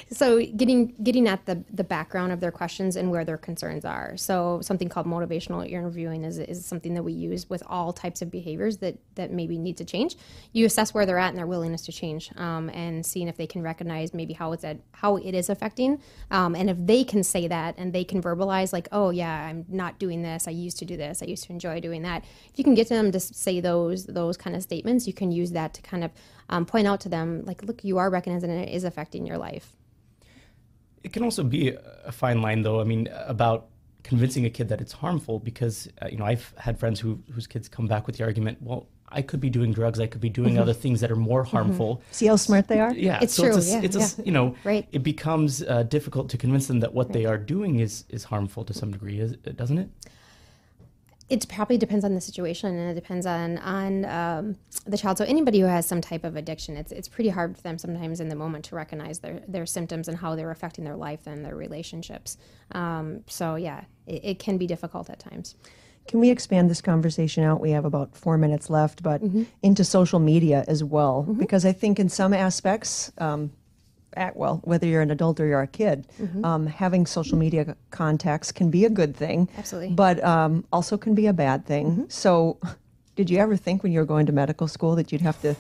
So getting at the background of their questions and where their concerns are. So something called motivational interviewing is something that we use with all types of behaviors that maybe need to change. You assess where they're at and their willingness to change, and seeing if they can recognize maybe how it is affecting. And if they can say that and they can verbalize like, oh yeah, I'm not doing this. I used to do this. I used to enjoy doing that. If you can get them to say those kind of statements, you can use that to kind of point out to them, like, look, you are recognizing it is affecting your life. It can also be a fine line, though, I mean, about convincing a kid that it's harmful, because, I've had friends whose kids come back with the argument, well, I could be doing drugs, I could be doing other things that are more harmful. See how smart they are? Yeah, it's so true. Right. It becomes difficult to convince them that what they are doing is harmful to some degree, doesn't it? It probably depends on the situation, and it depends on the child. So anybody who has some type of addiction, it's pretty hard for them sometimes in the moment to recognize their symptoms and how they're affecting their life and their relationships. So yeah, it can be difficult at times. Can we expand this conversation out? We have about 4 minutes left, but into social media as well, because I think in some aspects, whether you're an adult or you're a kid, having social media contacts can be a good thing. Absolutely. But also can be a bad thing. So did you ever think when you were going to medical school that you'd have to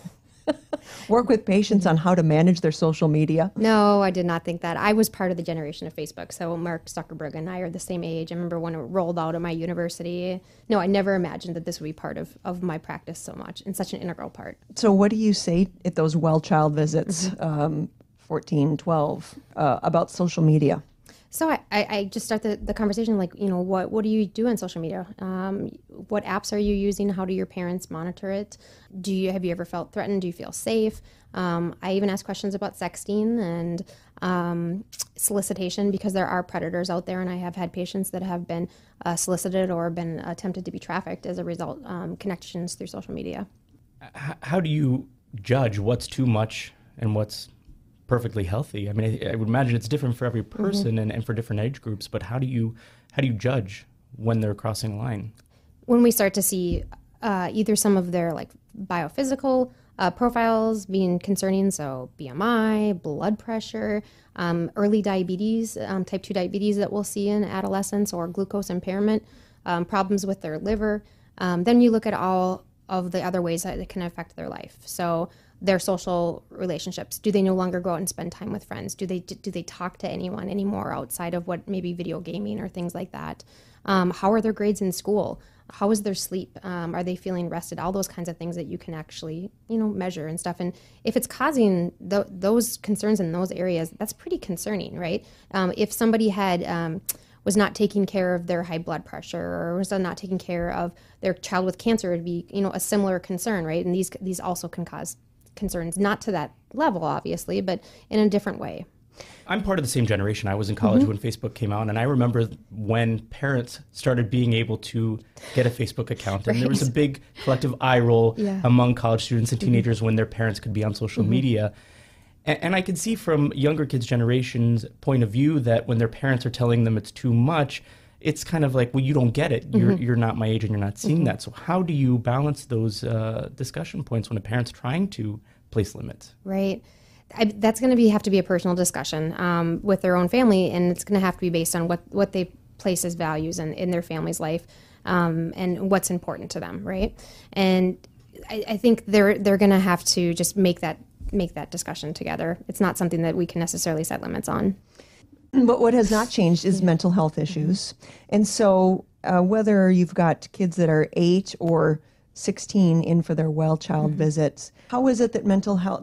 work with patients on how to manage their social media? No, I did not think that. I was part of the generation of Facebook. So Mark Zuckerberg and I are the same age. I remember when it rolled out at my university. No, I never imagined that this would be part of my practice so much and such an integral part. So what do you say at those well child visits, 14, 12, about social media? So I just start the conversation like, what do you do on social media? What apps are you using? How do your parents monitor it? Have you ever felt threatened? Do you feel safe? I even ask questions about sexting and solicitation, because there are predators out there, and I have had patients that have been solicited or been attempted to be trafficked as a result, connections through social media. How do you judge what's too much and what's perfectly healthy? I mean, I would imagine it's different for every person and for different age groups, but how do you judge when they're crossing a line? When we start to see either some of their like biophysical profiles being concerning, so BMI, blood pressure, early diabetes, type 2 diabetes that we'll see in adolescence, or glucose impairment, problems with their liver, then you look at all of the other ways that it can affect their life. So their social relationships. Do they no longer go out and spend time with friends? Do they talk to anyone anymore outside of what maybe video gaming or things like that? How are their grades in school? How is their sleep? Are they feeling rested? All those kinds of things that you can actually, measure and stuff. And if it's causing those concerns in those areas, that's pretty concerning, right? If somebody was not taking care of their high blood pressure, or was not taking care of their child with cancer, it would be, a similar concern, right? And these also can cause concerns, not to that level, obviously, but in a different way. I'm part of the same generation. I was in college when Facebook came out, and I remember when parents started being able to get a Facebook account, and there was a big collective eye roll among college students and teenagers when their parents could be on social media. And I can see from younger kids' generation's point of view that when their parents are telling them it's too much, it's kind of like, well, you don't get it. You're not my age and you're not seeing that. So how do you balance those discussion points when a parent's trying to place limits? Right. That's going to have to be a personal discussion with their own family, and it's going to have to be based on what they place as values in their family's life, and what's important to them, right? And I think they're going to have to just make that discussion together. It's not something that we can necessarily set limits on. But what has not changed is mental health issues. And so whether you've got kids that are 8 or 16 in for their well child visits, how is it that mental health